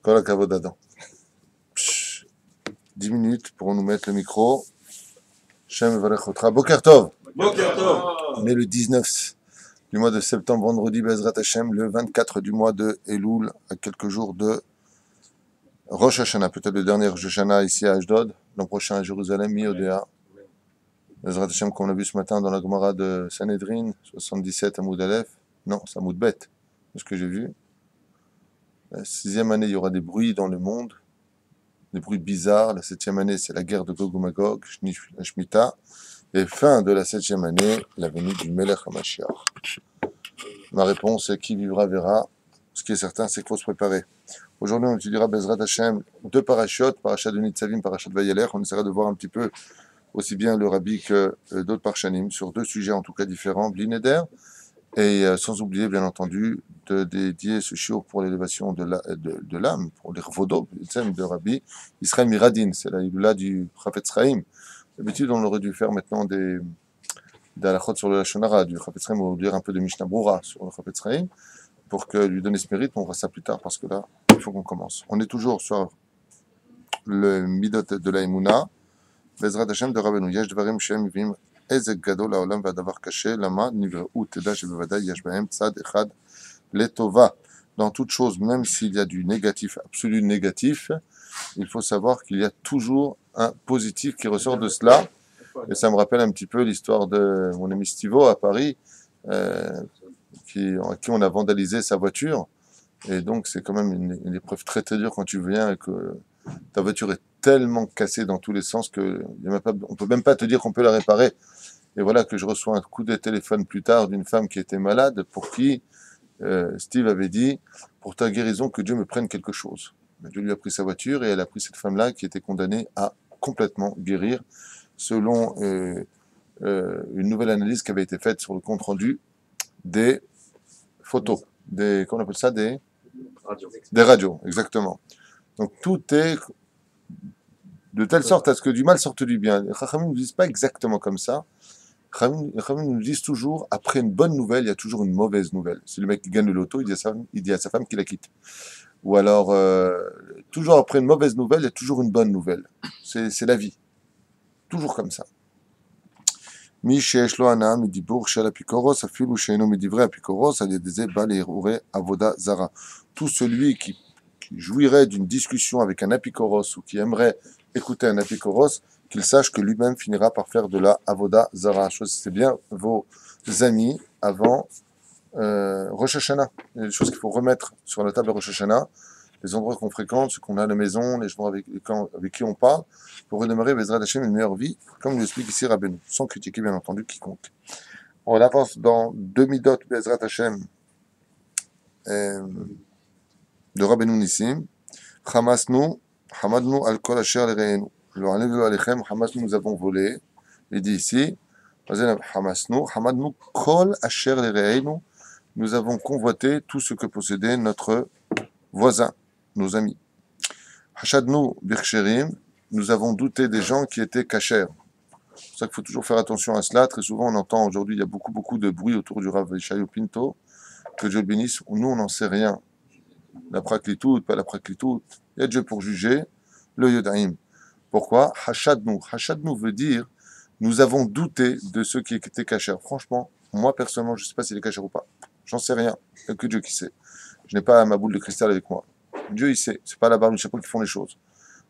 Kol hakavod Adam. 10 minutes pour nous mettre le micro. Shem Varech Otra. Boker Tov. Boker Tov. On est le 19 du mois de septembre, vendredi, Bezrat Hashem, le 24 du mois de Elul, à quelques jours de Rosh Hashanah, peut-être le dernier Rosh Hashanah ici à Ashdod, l'an prochain à Jérusalem, mi-Odéa. Bezrat Hashem, comme on l'a vu ce matin dans la Gemara de Sanhedrin, 77 à Moud Aleph. Non, c'est à Moud Bet, c'est ce que j'ai vu. La 6e année, il y aura des bruits dans le monde, des bruits bizarres. La 7e année, c'est la guerre de Gog ou Magog, la Shemitah. Et fin de la 7e année, la venue du Melech HaMashiach. Ma réponse est qui vivra verra. Ce qui est certain, c'est qu'il faut se préparer. Aujourd'hui, on étudiera Bezrat Hashem, 2 parachiotes, parachat de Nitzavim, parachat de Vayeler. On essaiera de voir un petit peu aussi bien le Rabbi que d'autres parshanim sur 2 sujets en tout cas différents, Bli Neder, et sans oublier bien entendu de dédier ce shiur pour l'élévation de l'âme, pour les revodot, de Rabbi Israël Miradin, c'est la Ilula du Chafetz Chaim. D'habitude, on aurait dû faire maintenant des halachot sur le Lashon Hara, du Chafetz Chaim, ou dire un peu de Mishnah Brura sur le Chafetz Chaim, pour que lui donner ce mérite. On verra ça plus tard, parce que là, il faut qu'on commence. On est toujours sur le Midot de la Emouna, Bezrat Hashem de Rabbeinu. Yesh dvarim shem vim ezek gadol haolam v'adavar kashe lama nivreu teda shebevadai yesh bahem tzad echad letova. Dans toute chose, même s'il y a du négatif, absolu négatif, il faut savoir qu'il y a toujours un positif qui ressort de cela. Et ça me rappelle un petit peu l'histoire de mon ami Stivo à Paris, à qui on a vandalisé sa voiture. Et donc, c'est quand même une épreuve très très dure quand tu viens et que ta voiture est tellement cassée dans tous les sens qu'on ne peut même pas te dire qu'on peut la réparer. Et voilà que je reçois un coup de téléphone plus tard d'une femme qui était malade, pour qui Steve avait dit, pour ta guérison, que Dieu me prenne quelque chose. Dieu lui a pris sa voiture et elle a pris cette femme-là qui était condamnée à complètement guérir, selon une nouvelle analyse qui avait été faite sur le compte-rendu des photos, comment on appelle ça, des radios, exactement. Donc tout est de telle sorte à ce que du mal sorte du bien. Les Chachamim ne nous disent pas exactement comme ça. Les Chachamim nous disent toujours, après une bonne nouvelle, il y a toujours une mauvaise nouvelle. Si le mec qui gagne le loto, il dit à sa femme qu'il la quitte. Ou alors, toujours après une mauvaise nouvelle, il y a toujours une bonne nouvelle. C'est la vie. Toujours comme ça. Mi sheyesh lo hana midibur shel apikoros afilu she'eino midivre apikoros al yedeze ba le'irure avoda zara. Tout celui qui jouirait d'une discussion avec un apikoros ou qui aimerait écouter un apikoros, qu'il sache que lui-même finira par faire de la avoda zara. Choisissez bien vos amis avant Rosh Hashanah. Il y a des choses qu'il faut remettre sur la table de Rosh Hashanah, les endroits qu'on fréquente, ceux qu'on a à la maison, les gens avec qui on parle, pour redémarrer Bezrat Hashem une meilleure vie, comme l'explique ici Rabbeinu, sans critiquer bien entendu quiconque. On avance dans 2 midot Bezrat Hashem de Rabbeinu Nissim. Hamasnu al kol asher lereinu. Lo alevelu alechem, Hamasnu, nous avons volé. Il dit ici, Hamasnu kol asher lereinu. Nous avons convoité tout ce que possédait notre voisin, nos amis. Hashadnu bircherim, nous avons douté des gens qui étaient cachers. C'est pour ça qu'il faut toujours faire attention à cela. Très souvent, on entend aujourd'hui, il y a beaucoup de bruit autour du Rav Ishaïo Pinto, que Dieu le bénisse. Nous, on n'en sait rien. La praklitout, pas la praklitout. Il y a Dieu pour juger, le Yodaïm. Pourquoi Hashadnu. Hashadnu veut dire, nous avons douté de ceux qui étaient cachers. Franchement, moi, personnellement, je ne sais pas s'il est cacher ou pas. J'en sais rien. Il n'y a que Dieu qui sait. Je n'ai pas ma boule de cristal avec moi. Dieu, il sait. C'est pas la barbe du chapeau qui font les choses.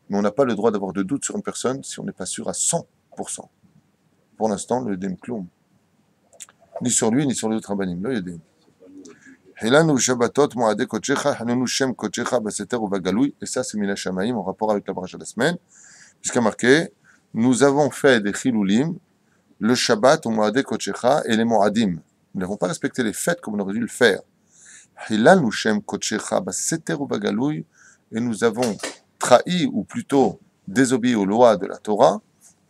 Mais on n'a pas le droit d'avoir de doute sur une personne si on n'est pas sûr à 100%. Pour l'instant, le Yedem Kloum. Ni sur lui, ni sur les autres rabbanim. Le Yedem. Helanu Shabbatot Moadé Kochecha, Hanenu Shem Kochecha Baseter ou Bagaloui. Et ça, c'est Mina Shamaim en rapport avec la bracha de la semaine. Puisqu'il y a marqué, nous avons fait des Chiloulim, le Shabbat au Moadé Kochecha et les Moadim. Nous n'avons pas respecté les fêtes comme on aurait dû le faire. Hilal Shem Kochecha Baseter ou Bagaloui. Et nous avons trahi, ou plutôt désobéi aux lois de la Torah,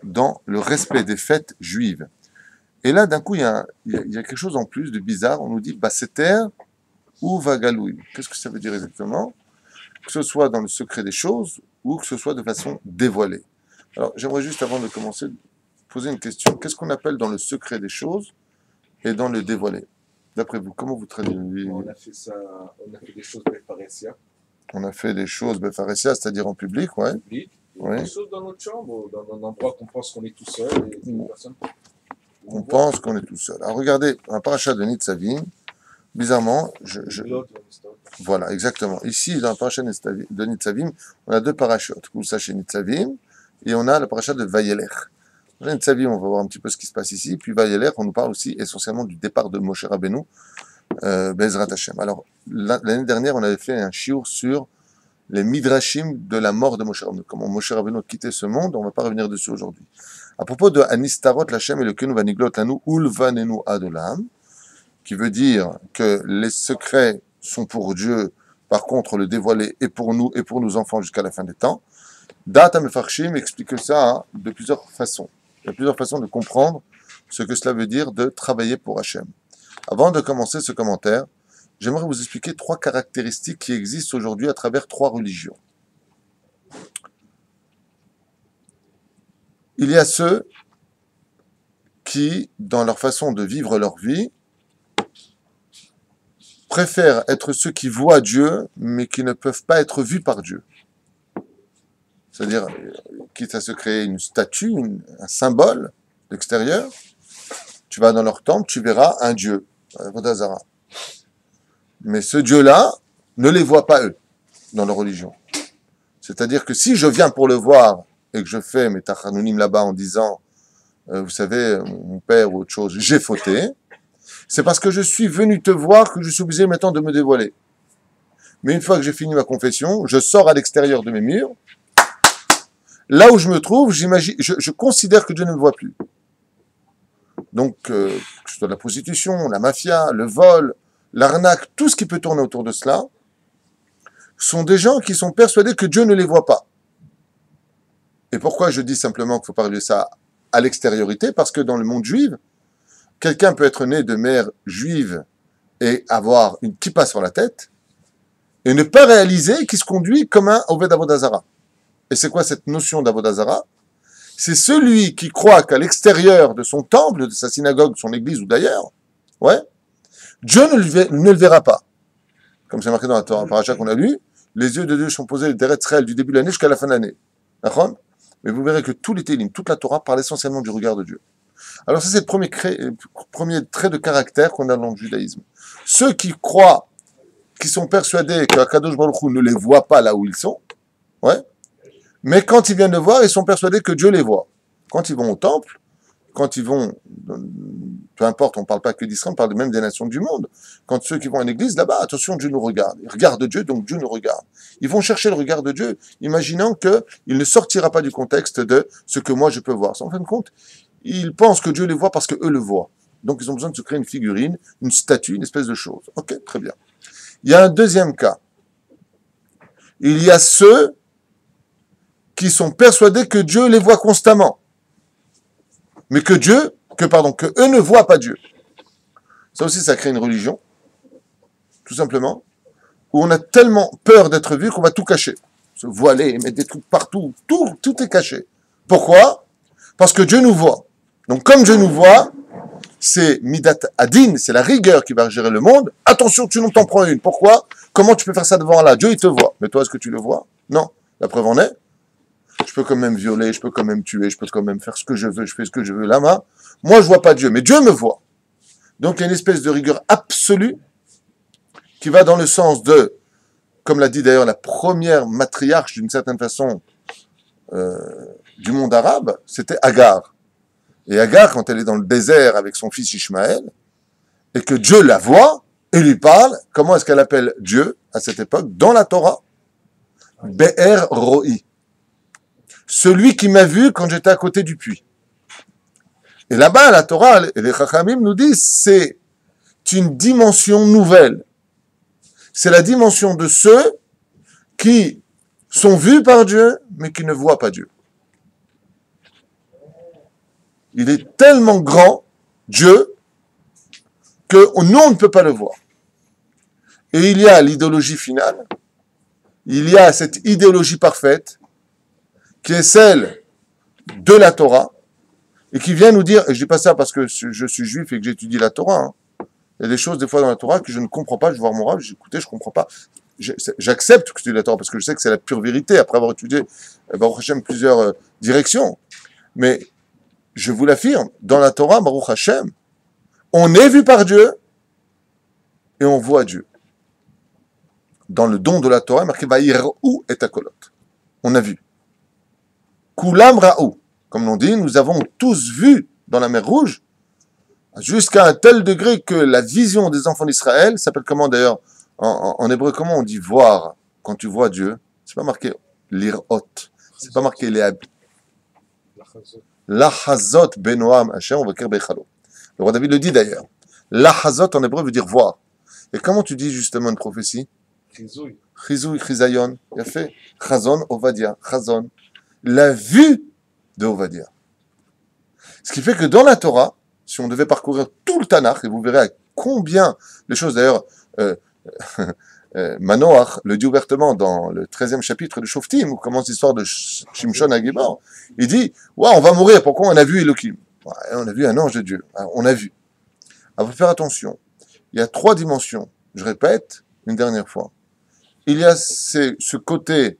dans le respect des fêtes juives. Et là, d'un coup, il y a quelque chose en plus de bizarre. On nous dit Baseter ou Vagaloui. Qu'est-ce que ça veut dire exactement? Que ce soit dans le secret des choses ou que ce soit de façon dévoilée. Alors, j'aimerais juste, avant de commencer, poser une question. Qu'est-ce qu'on appelle dans le secret des choses et dans le dévoilé? D'après vous, comment vous traduisez? On a fait des choses par paressia. On a fait des choses befaressia, c'est-à-dire en public, ouais. public, ou Ouais. des choses dans notre chambre, ou dans un endroit qu'on pense qu'on est tout seul, et personne On on voit. pense qu'on est tout seul. Alors regardez, un parachat de Nitzavim, bizarrement, L'autre, l'histoire. voilà, exactement. Ici, dans le parachat de Nitzavim, on a deux parachutes. Vous le sachez, Nitzavim, et on a le parachat de Vayelech. Dans Nitzavim, on va voir un petit peu ce qui se passe ici, puis Vayelech, on nous parle aussi essentiellement du départ de Moshe Rabbeinu, Bezrat Hashem. Alors, l'année dernière, on avait fait un shiur sur les midrashim de la mort de Moshe Rabbeinu, comment Moshe Rabbeinu a quitté ce monde, on ne va pas revenir dessus aujourd'hui. À propos de Anistarot, l'Hashem et le Kenu Vaniglot Lanu, Ulvanenu Adolam, qui veut dire que les secrets sont pour Dieu, par contre le dévoiler est pour nous et pour nos enfants jusqu'à la fin des temps. Data Mefarshim explique ça de plusieurs façons. Il y a plusieurs façons de comprendre ce que cela veut dire de travailler pour Hachem. Avant de commencer ce commentaire, j'aimerais vous expliquer trois caractéristiques qui existent aujourd'hui à travers trois religions. Il y a ceux qui, dans leur façon de vivre leur vie, préfèrent être ceux qui voient Dieu, mais qui ne peuvent pas être vus par Dieu. C'est-à-dire, quitte à se créer une statue, un symbole d'extérieur, tu vas dans leur temple, tu verras un Dieu, Vodazara. Mais ce Dieu-là ne les voit pas eux, dans leur religion. C'est-à-dire que si je viens pour le voir, et que je fais mes tachanounim là-bas en disant, vous savez, mon père ou autre chose, j'ai fauté, c'est parce que je suis venu te voir que je suis obligé maintenant de me dévoiler. Mais une fois que j'ai fini ma confession, je sors à l'extérieur de mes murs, là où je me trouve, je considère que Dieu ne me voit plus. Donc, que ce soit la prostitution, la mafia, le vol, l'arnaque, tout ce qui peut tourner autour de cela, sont des gens qui sont persuadés que Dieu ne les voit pas. Et pourquoi je dis simplement qu'il faut parler de ça à l'extériorité? Parce que dans le monde juif, quelqu'un peut être né de mère juive et avoir une kippa sur la tête et ne pas réaliser qu'il se conduit comme un Oved Avodazara. Et c'est quoi cette notion d'Avodazara? C'est celui qui croit qu'à l'extérieur de son temple, de sa synagogue, de son église ou d'ailleurs, ouais, Dieu ne le verra pas. Comme c'est marqué dans la Torah, paracha qu'on a lu, les yeux de Dieu sont posés des Israël du début de l'année jusqu'à la fin de l'année. D'accord? Mais vous verrez que tous les télim, toute la Torah parle essentiellement du regard de Dieu. Alors ça, c'est le premier trait de caractère qu'on a dans le judaïsme. Ceux qui croient, qui sont persuadés qu'Akadosh Baruch Hu ne les voit pas là où ils sont, ouais, mais quand ils viennent le voir, ils sont persuadés que Dieu les voit. Quand ils vont au temple, quand ils vont, peu importe, on ne parle pas que d'Israël, on parle même des nations du monde. Quand ceux qui vont à l'église, là-bas, attention, Dieu nous regarde. Ils regardent Dieu, donc Dieu nous regarde. Ils vont chercher le regard de Dieu, imaginant qu'il ne sortira pas du contexte de ce que moi je peux voir. En fin de compte, ils pensent que Dieu les voit parce qu'eux le voient. Donc ils ont besoin de se créer une figurine, une statue, une espèce de chose. Ok, très bien. Il y a un deuxième cas. Il y a ceux qui sont persuadés que Dieu les voit constamment. Mais que eux ne voient pas Dieu. Ça aussi, ça crée une religion, tout simplement, où on a tellement peur d'être vu qu'on va tout cacher. Se voiler, mettre des trucs partout, tout est caché. Pourquoi? Parce que Dieu nous voit. Donc comme Dieu nous voit, c'est Midat Adin, c'est la rigueur qui va gérer le monde. Attention, tu ne t'en prends une. Pourquoi? Comment tu peux faire ça devant Allah? Dieu, il te voit. Mais toi, est-ce que tu le vois? Non. La preuve en est. Je peux quand même violer, je peux quand même tuer, je peux quand même faire ce que je veux, je fais ce que je veux là-bas. Moi, je vois pas Dieu, mais Dieu me voit. Donc, il y a une espèce de rigueur absolue qui va dans le sens de, comme l'a dit d'ailleurs la première matriarche d'une certaine façon du monde arabe, c'était Agar. Et Agar, quand elle est dans le désert avec son fils Ishmaël, et que Dieu la voit et lui parle, comment est-ce qu'elle appelle Dieu à cette époque? Dans la Torah, Be'er Ro'i. Celui qui m'a vu quand j'étais à côté du puits. Et là-bas, la Torah et les Chachamim nous disent, c'est une dimension nouvelle. C'est la dimension de ceux qui sont vus par Dieu, mais qui ne voient pas Dieu. Il est tellement grand, Dieu, que nous, on ne peut pas le voir. Et il y a l'idéologie finale, il y a cette idéologie parfaite, qui est celle de la Torah, et qui vient nous dire, et je dis pas ça parce que je suis juif et que j'étudie la Torah, hein. Il y a des choses des fois dans la Torah que je ne comprends pas, je vois mon rab, je dis écoutez, je comprends pas. j'accepte que tu lis la Torah parce que je sais que c'est la pure vérité après avoir étudié Baruch Hashem plusieurs directions. Mais je vous l'affirme, dans la Torah, Baruch Hashem, on est vu par Dieu et on voit Dieu. Dans le don de la Torah, marqué Va'ir'u et Akolot. On a vu. Kulam Ra'u. Comme l'on dit, nous avons tous vu dans la mer Rouge, jusqu'à un tel degré que la vision des enfants d'Israël s'appelle comment d'ailleurs en hébreu, comment on dit voir quand tu vois Dieu? C'est pas marqué l'irot, c'est pas marqué les habits. L'achazot benoam Hashem, on va écrire bechalo. Le roi David le dit d'ailleurs. L'achazot en hébreu veut dire voir. Et comment tu dis justement une prophétie? Chizouy, chizayon, il a fait chazon, ovadia, chazon. La vue de Ovadia. Ce qui fait que dans la Torah, si on devait parcourir tout le Tanakh, et vous verrez à combien les choses, d'ailleurs, Manoach le dit ouvertement dans le 13e chapitre de Shoftim, où commence l'histoire de Shimshon à Gibor, il dit, ouais, on va mourir, pourquoi on a vu Elohim? Ouais, on a vu un ange de Dieu, on a vu. Alors, faut faire attention, il y a 3 dimensions, je répète, une dernière fois. Il y a ce côté,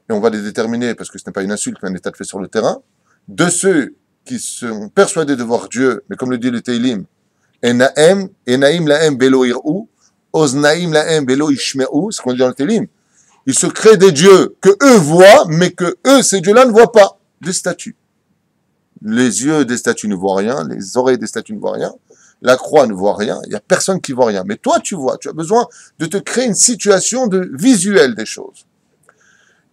et on va les déterminer, parce que ce n'est pas une insulte, mais un état de fait sur le terrain, de ceux qui sont persuadés de voir Dieu, mais comme le dit le Teilim, Enaim laem velo ir'u, oznaim laem velo ishme'u, ce qu'on dit dans le Teilim. Ils se créent des dieux que eux voient, mais que eux, ces dieux-là, ne voient pas. Des statues. Les yeux des statues ne voient rien, les oreilles des statues ne voient rien, la croix ne voit rien, il n'y a personne qui voit rien. Mais toi, tu vois, tu as besoin de te créer une situation de visuel des choses.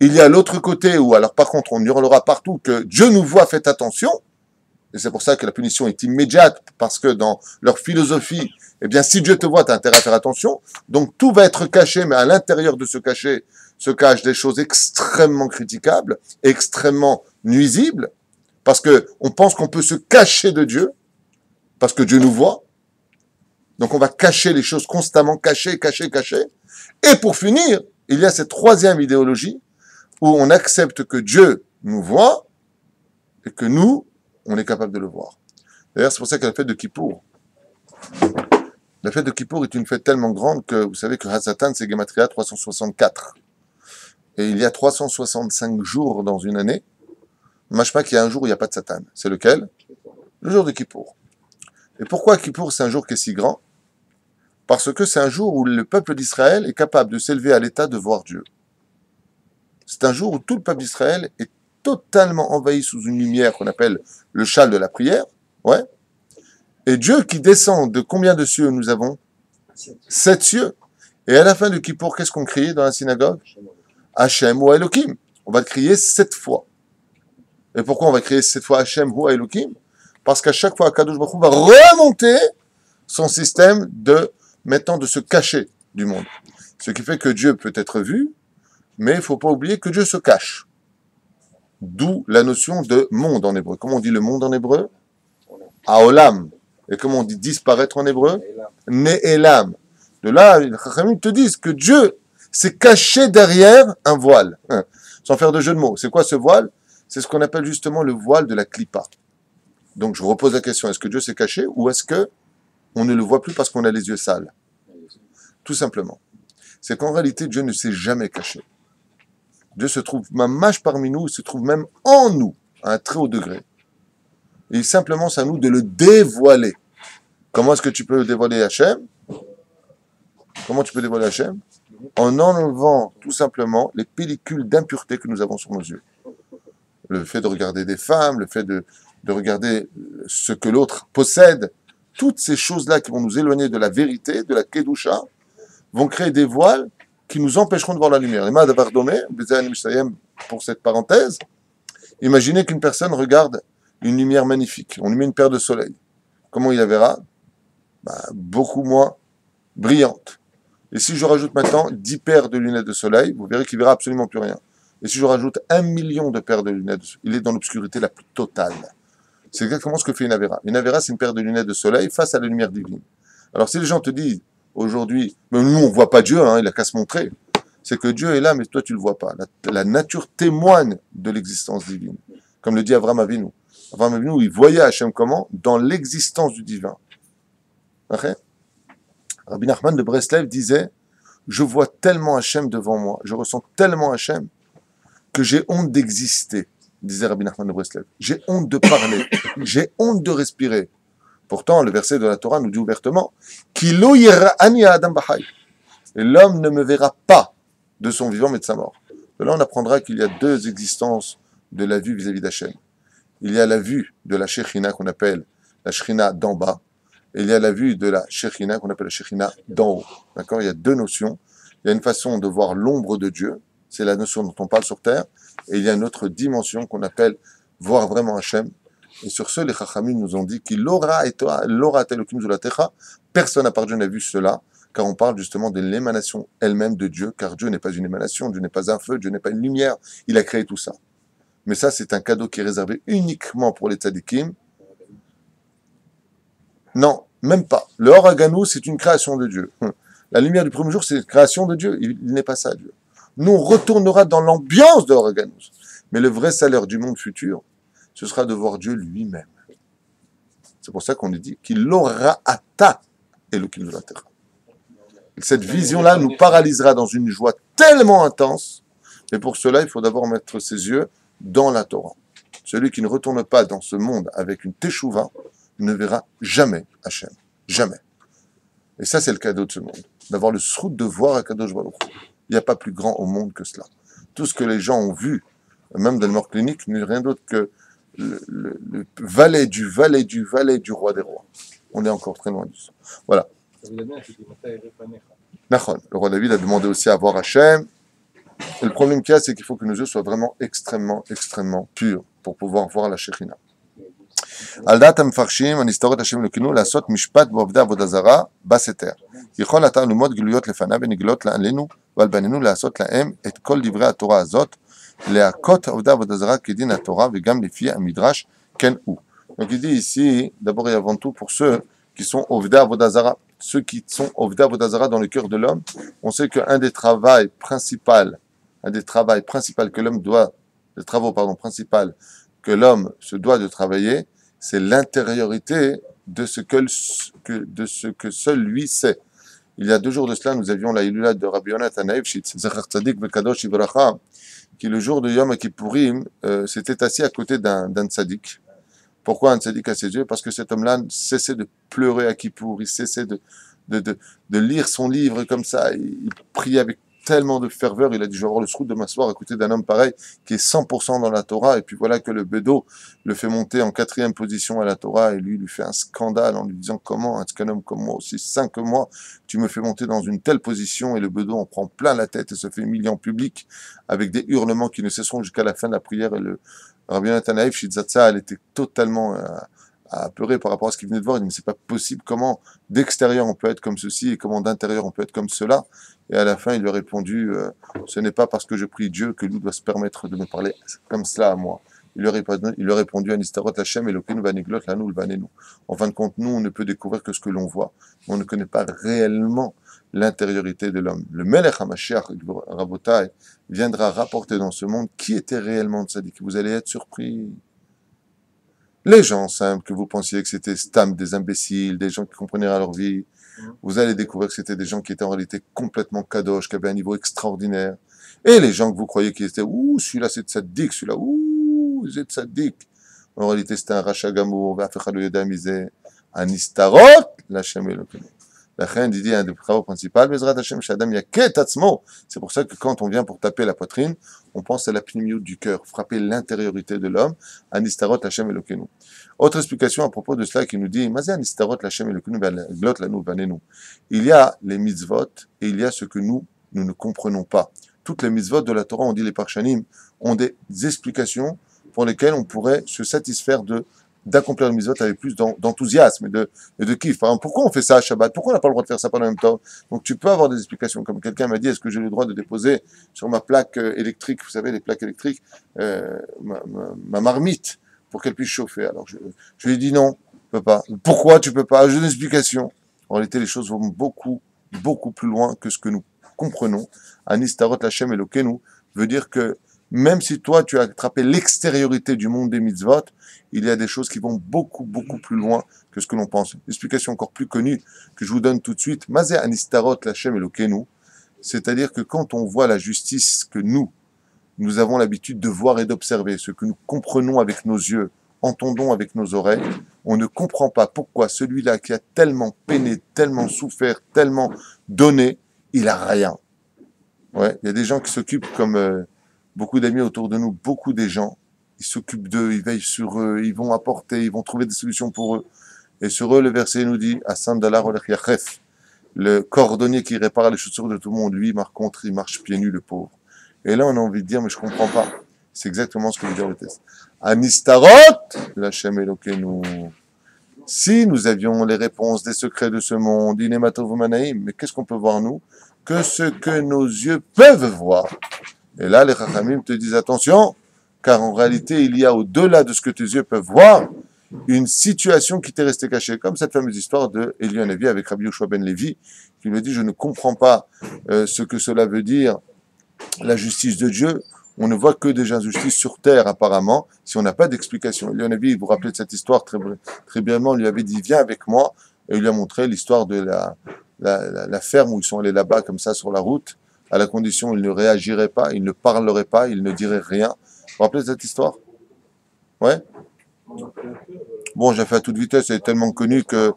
Il y a l'autre côté où, alors par contre, on hurlera partout que Dieu nous voit, faites attention. Et c'est pour ça que la punition est immédiate, parce que dans leur philosophie, eh bien, si Dieu te voit, tu as intérêt à faire attention. Donc tout va être caché, mais à l'intérieur de ce caché se cachent des choses extrêmement critiquables, extrêmement nuisibles, parce que on pense qu'on peut se cacher de Dieu, parce que Dieu nous voit. Donc on va cacher les choses constamment, cacher. Et pour finir, il y a cette 3e idéologie, où on accepte que Dieu nous voit et que nous, on est capable de le voir. D'ailleurs, c'est pour ça que la fête de Kippour, la fête de Kippour est une fête tellement grande que vous savez que Hasatan, c'est Gematria 364. Et il y a 365 jours dans une année. Machma qu'il y a un jour où il n'y a pas de Satan. C'est lequel? Le jour de Kippour. Et pourquoi Kippour, c'est un jour qui est si grand? Parce que c'est un jour où le peuple d'Israël est capable de s'élever à l'état de voir Dieu. C'est un jour où tout le peuple d'Israël est totalement envahi sous une lumière qu'on appelle le châle de la prière. Ouais. Et Dieu qui descend de combien de cieux nous avons? 7 cieux. Et à la fin de Kippour, qu'est-ce qu'on crie dans la synagogue? Hachem ou Elohim. On va le crier 7 fois. Et pourquoi on va crier 7 fois Hachem ou Elohim? Parce qu'à chaque fois, Kadosh Baruch Hu va remonter son système de, maintenant, de se cacher du monde. Ce qui fait que Dieu peut être vu, mais il ne faut pas oublier que Dieu se cache. D'où la notion de monde en hébreu. Comment on dit le monde en hébreu? Haolam. Et comment on dit disparaître en hébreu? Ne'elam. De là, les Chachamim te disent que Dieu s'est caché derrière un voile. Sans faire de jeu de mots. C'est quoi ce voile? C'est ce qu'on appelle justement le voile de la clipa. Donc je repose la question, est-ce que Dieu s'est caché ou est-ce que on ne le voit plus parce qu'on a les yeux sales? Tout simplement. C'est qu'en réalité, Dieu ne s'est jamais caché. Dieu se trouve mâche parmi nous, il se trouve même en nous, à un très haut degré. Et simplement, c'est à nous de le dévoiler. Comment est-ce que tu peux dévoiler Hachem? Comment tu peux dévoiler Hachem? En enlevant tout simplement les pellicules d'impureté que nous avons sur nos yeux. Le fait de regarder des femmes, le fait de regarder ce que l'autre possède, toutes ces choses-là qui vont nous éloigner de la vérité, de la Kedusha, vont créer des voiles qui nous empêcheront de voir la lumière. Les mains d'Avardomé, pour cette parenthèse, imaginez qu'une personne regarde une lumière magnifique. On lui met une paire de soleil. Comment il la verra? Beaucoup moins brillante. Et si je rajoute maintenant 10 paires de lunettes de soleil, vous verrez qu'il verra absolument plus rien. Et si je rajoute 1 million de paires de lunettes, il est dans l'obscurité la plus totale. C'est exactement ce que fait une Avera. Une Avera, c'est une paire de lunettes de soleil face à la lumière divine. Alors si les gens te disent, aujourd'hui, mais nous on voit pas Dieu, il a qu'à se montrer. C'est que Dieu est là, mais toi tu le vois pas. La nature témoigne de l'existence divine. Comme le dit Avraham Avinu. Avraham Avinu, il voyait Hachem comment? Dans l'existence du divin. Okay? Rabbi Nachman de Breslev disait, je vois tellement Hachem devant moi, je ressens tellement Hachem, que j'ai honte d'exister, disait Rabbi Nachman de Breslev. J'ai honte de parler, j'ai honte de respirer. Pourtant, le verset de la Torah nous dit ouvertement, Ki lo yira'ani ha'adam b'chai. Et l'homme ne me verra pas de son vivant mais de sa mort. De là, on apprendra qu'il y a deux existences de la vue vis-à-vis d'Hachem. Il y a la vue de la Shekhinah qu'on appelle la Shekhinah d'en bas, et il y a la vue de la Shekhinah qu'on appelle la Shekhinah d'en haut. D'accord? Il y a deux notions. Il y a une façon de voir l'ombre de Dieu, c'est la notion dont on parle sur terre, et il y a une autre dimension qu'on appelle voir vraiment Hachem. Et sur ce, les Chachamim nous ont dit qu'il aura telokim zulatecha. Personne à part Dieu n'a vu cela, car on parle justement de l'émanation elle-même de Dieu, car Dieu n'est pas une émanation, Dieu n'est pas un feu, Dieu n'est pas une lumière, il a créé tout ça. Mais ça, c'est un cadeau qui est réservé uniquement pour les tzadikim. Non, même pas. Le Or Haganou, c'est une création de Dieu. La lumière du premier jour, c'est une création de Dieu. Il n'est pas ça, Dieu. Nous, on retournera dans l'ambiance de Or Haganou. Mais le vrai salaire du monde futur, ce sera de voir Dieu lui-même. C'est pour ça qu'on dit qu'il aura ata Elokim Zulatecha. Cette vision-là nous paralysera dans une joie tellement intense, et pour cela, il faut d'abord mettre ses yeux dans la Torah. Celui qui ne retourne pas dans ce monde avec une teshuva ne verra jamais Hachem. Jamais. Et ça, c'est le cadeau de ce monde. D'avoir le srout de voir Akadosh Baruch Hu. Il n'y a pas plus grand au monde que cela. Tout ce que les gens ont vu, même dans le mort clinique, n'est rien d'autre que le valet du roi des rois. On est encore très loin de ça. Voilà. Le roi David a demandé aussi à voir Hachem. Et le problème qu'il y a, c'est qu'il faut que nos yeux soient vraiment extrêmement, extrêmement purs pour pouvoir voir la Shekhinah. על דעת המפרשים, הנסתרות השם אלוקינו לעשות משפט בעובדי עבודה זרה בסתר. יכול אתה ללמוד גלויות לפניו ונגלות עלינו ועל בנינו לעשות להם את כל דברי התורה הזאת, להכות עובדי עבודה זרה כדין התורה וגם לפי המדרש כן הוא. Donc il dit ici, d'abord et avant tout, pour ceux qui sont Ovdei Avodah Zara, ceux qui sont Ovdei Avodah Zara dans le cœur de l'homme, on sait qu'un des travaux principaux que l'homme doit, les travaux principaux que l'homme se doit de travailler, c'est l'intériorité de ce que seul lui sait. Il y a 2 jours de cela, nous avions la Hilula de Rabbi Yonatan Eifshitz, Zachar Tzadik Bekadosh Ibracha, qui le jour de Yom Kippourim s'était assis à côté d'un tzaddik. Pourquoi un tzaddik à ses yeux? Parce que cet homme-là cessait de pleurer à Kippour, il cessait de lire son livre comme ça, il priait avec tellement de ferveur, il a dit, je vais avoir le srout de m'asseoir à côté d'un homme pareil, qui est 100% dans la Torah, et puis voilà que le Bédo le fait monter en 4e position à la Torah, et lui fait un scandale en lui disant, comment, un homme comme moi, aussi saint que moi, tu me fais monter dans une telle position, et le Bédo en prend plein la tête, et se fait humilier en public, avec des hurlements qui ne cesseront jusqu'à la fin de la prière, et le Rabbi Yonatan Eifshitz, elle était totalement apeuré par rapport à ce qu'il venait de voir. Il dit, mais c'est pas possible, comment d'extérieur on peut être comme ceci, et comment d'intérieur on peut être comme cela. Et à la fin, il lui a répondu, ce n'est pas parce que je prie Dieu que lui doit se permettre de me parler comme cela à moi. Il lui a répondu, Anistarot Hashem Elokeinu vaniglot lanu lvanenu. En fin de compte, nous, on ne peut découvrir que ce que l'on voit. On ne connaît pas réellement l'intériorité de l'homme. Le Melech HaMashiach, Rabotai, viendra rapporter dans ce monde qui était réellement tzaddik. Vous allez être surpris. Les gens simples, que vous pensiez que c'était stam, des imbéciles, des gens qui comprenaient à leur vie, vous allez découvrir que c'était des gens qui étaient en réalité complètement kadosh, qui avaient un niveau extraordinaire. Et les gens que vous croyez qui étaient, ouh, celui-là c'est tzaddik, celui-là, ouh, c'est tzaddik. En réalité, c'était un rachat gamour, va'afechad lo yoda mizeh, un istarot, l'Hashem Elokeinu. La reine dit un des travaux principaux, Bezrat Hashem Shadam Yaket Atzmo. C'est pour ça que quand on vient pour taper la poitrine, on pense à la pnimiout du cœur, frapper l'intériorité de l'homme, Anistarot Hashem Elokeinu. Autre explication à propos de cela qui nous dit, Mazé Anistarot Hashem Elokeinu glot lanu vanenu. Il y a les mitzvot et il y a ce que nous ne comprenons pas. Toutes les mitzvot de la Torah, on dit les parshanim, ont des explications pour lesquelles on pourrait se satisfaire d'accomplir le mitzvot avec plus d'enthousiasme et de kiff. Par exemple, pourquoi on fait ça à Shabbat? Pourquoi on n'a pas le droit de faire ça pendant le même temps? Donc tu peux avoir des explications. Comme quelqu'un m'a dit, est-ce que j'ai le droit de déposer sur ma plaque électrique, vous savez, les plaques électriques, ma marmite, pour qu'elle puisse chauffer? Alors je lui ai dit non, tu peux pas. Pourquoi tu peux pas? J'ai une explication. En réalité, les choses vont beaucoup, beaucoup plus loin que ce que nous comprenons. Anistarot Hashem Elokeinu veut dire que même si toi, tu as attrapé l'extériorité du monde des mitzvot, il y a des choses qui vont beaucoup, beaucoup plus loin que ce que l'on pense. L'explication encore plus connue que je vous donne tout de suite, Mazé Anistarot Lachem Elokeinu, C'est-à-dire que quand on voit la justice que nous avons l'habitude de voir et d'observer, ce que nous comprenons avec nos yeux, entendons avec nos oreilles, on ne comprend pas pourquoi celui-là qui a tellement peiné, tellement souffert, tellement donné, il a rien. Ouais, il y a des gens qui s'occupent comme beaucoup d'amis autour de nous, beaucoup des gens, ils s'occupent d'eux, ils veillent sur eux, ils vont apporter, ils vont trouver des solutions pour eux. Et sur eux, le verset nous dit, Asandala Rolech Yachef, le cordonnier qui répare les chaussures de tout le monde, lui, par contre, il marche pieds nus, le pauvre. Et là, on a envie de dire, mais je comprends pas. C'est exactement ce que veut dire le texte. Anistarot, l'Hachem Elokeinu. Si nous avions les réponses des secrets de ce monde, Inematov-Manaïm, mais qu'est-ce qu'on peut voir, nous? Que ce que nos yeux peuvent voir. Et là, les Chachamim te disent, attention, car en réalité, il y a au-delà de ce que tes yeux peuvent voir, une situation qui t'est restée cachée, comme cette fameuse histoire de Eliyahu Hanavi avec Rabbi Yoshua ben Levi, qui lui dit, je ne comprends pas ce que cela veut dire, la justice de Dieu. On ne voit que des injustices sur terre, apparemment, si on n'a pas d'explication. Eliyahu Hanavi, vous vous rappelez de cette histoire très brièvement, lui avait dit, viens avec moi, et il lui a montré l'histoire de la ferme où ils sont allés là-bas, comme ça, sur la route, à la condition où il ne réagirait pas, il ne parlerait pas, il ne dirait rien. Vous vous rappelez de cette histoire? Ouais? Bon, j'ai fait à toute vitesse, elle est tellement connue que,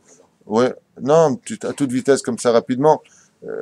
ouais, non, à toute vitesse comme ça rapidement.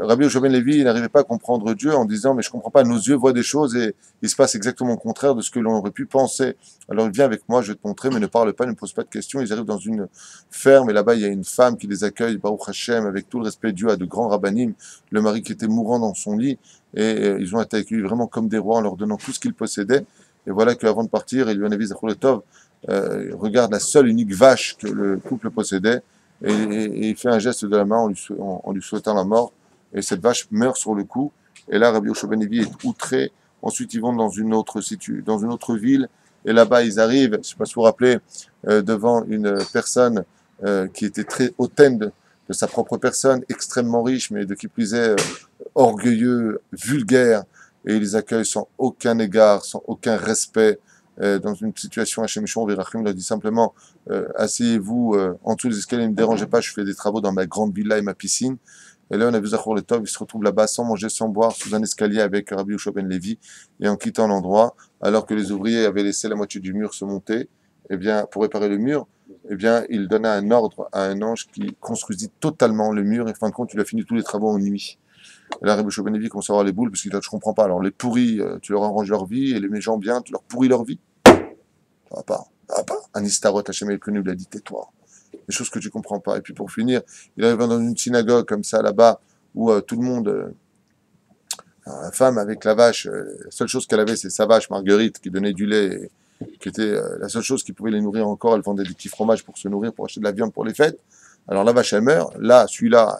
Rabbi Yoshua ben Levi, il n'arrivait pas à comprendre Dieu en disant, mais je comprends pas, nos yeux voient des choses et il se passe exactement le contraire de ce que l'on aurait pu penser. Alors il vient avec moi, je vais te montrer, mais ne parle pas, ne pose pas de questions. Ils arrivent dans une ferme et là-bas il y a une femme qui les accueille, Baruch Hashem, avec tout le respect dû à de grands rabbanim, le mari qui était mourant dans son lit et ils ont été accueillis vraiment comme des rois en leur donnant tout ce qu'ils possédaient. Et voilà qu'avant de partir, Eliyahu Hanavi Zachor Tov regarde la seule unique vache que le couple possédait et il fait un geste de la main en lui souhaitant la mort. Et cette vache meurt sur le coup. Et là, Rabbi Yoshua ben Levi est outré. Ensuite, ils vont dans une autre ville. Et là-bas, ils arrivent, je ne sais pas si vous vous rappelez, devant une personne qui était très hautaine de sa propre personne, extrêmement riche, mais de qui plus est orgueilleux, vulgaire. Et ils les accueillent sans aucun égard, sans aucun respect. Dans une situation, Hachem Mishon Verachim leur dit simplement asseyez-vous en dessous des escaliers, ne me dérangez pas, je fais des travaux dans ma grande villa et ma piscine. Et là, on a vu Zachor le Tov, il se retrouve là-bas sans manger, sans boire, sous un escalier avec Rabbi Yoshua ben Levi, et en quittant l'endroit, alors que les ouvriers avaient laissé la moitié du mur se monter, eh bien, pour réparer le mur, eh bien, il donna un ordre à un ange qui construisit totalement le mur, et en fin de compte, il a fini tous les travaux en nuit. Et là, Rabbi Yoshua ben Levi commence à avoir les boules, parce qu'il dit, je comprends pas, alors les pourris, tu leur arranges leur vie, et les méchants bien, tu leur pourris leur vie. Ça va pas, ça va pas. Anistarot, Hachem Elokeinu lui a dit, tais-toi. Des choses que tu comprends pas. Et puis pour finir, il arrive dans une synagogue comme ça là-bas où tout le monde, la femme avec la vache, la seule chose qu'elle avait c'est sa vache Marguerite qui donnait du lait, qui était la seule chose qui pouvait les nourrir encore. Elle vendait des petits fromages pour se nourrir, pour acheter de la viande pour les fêtes. Alors la vache elle meurt. Là, celui-là,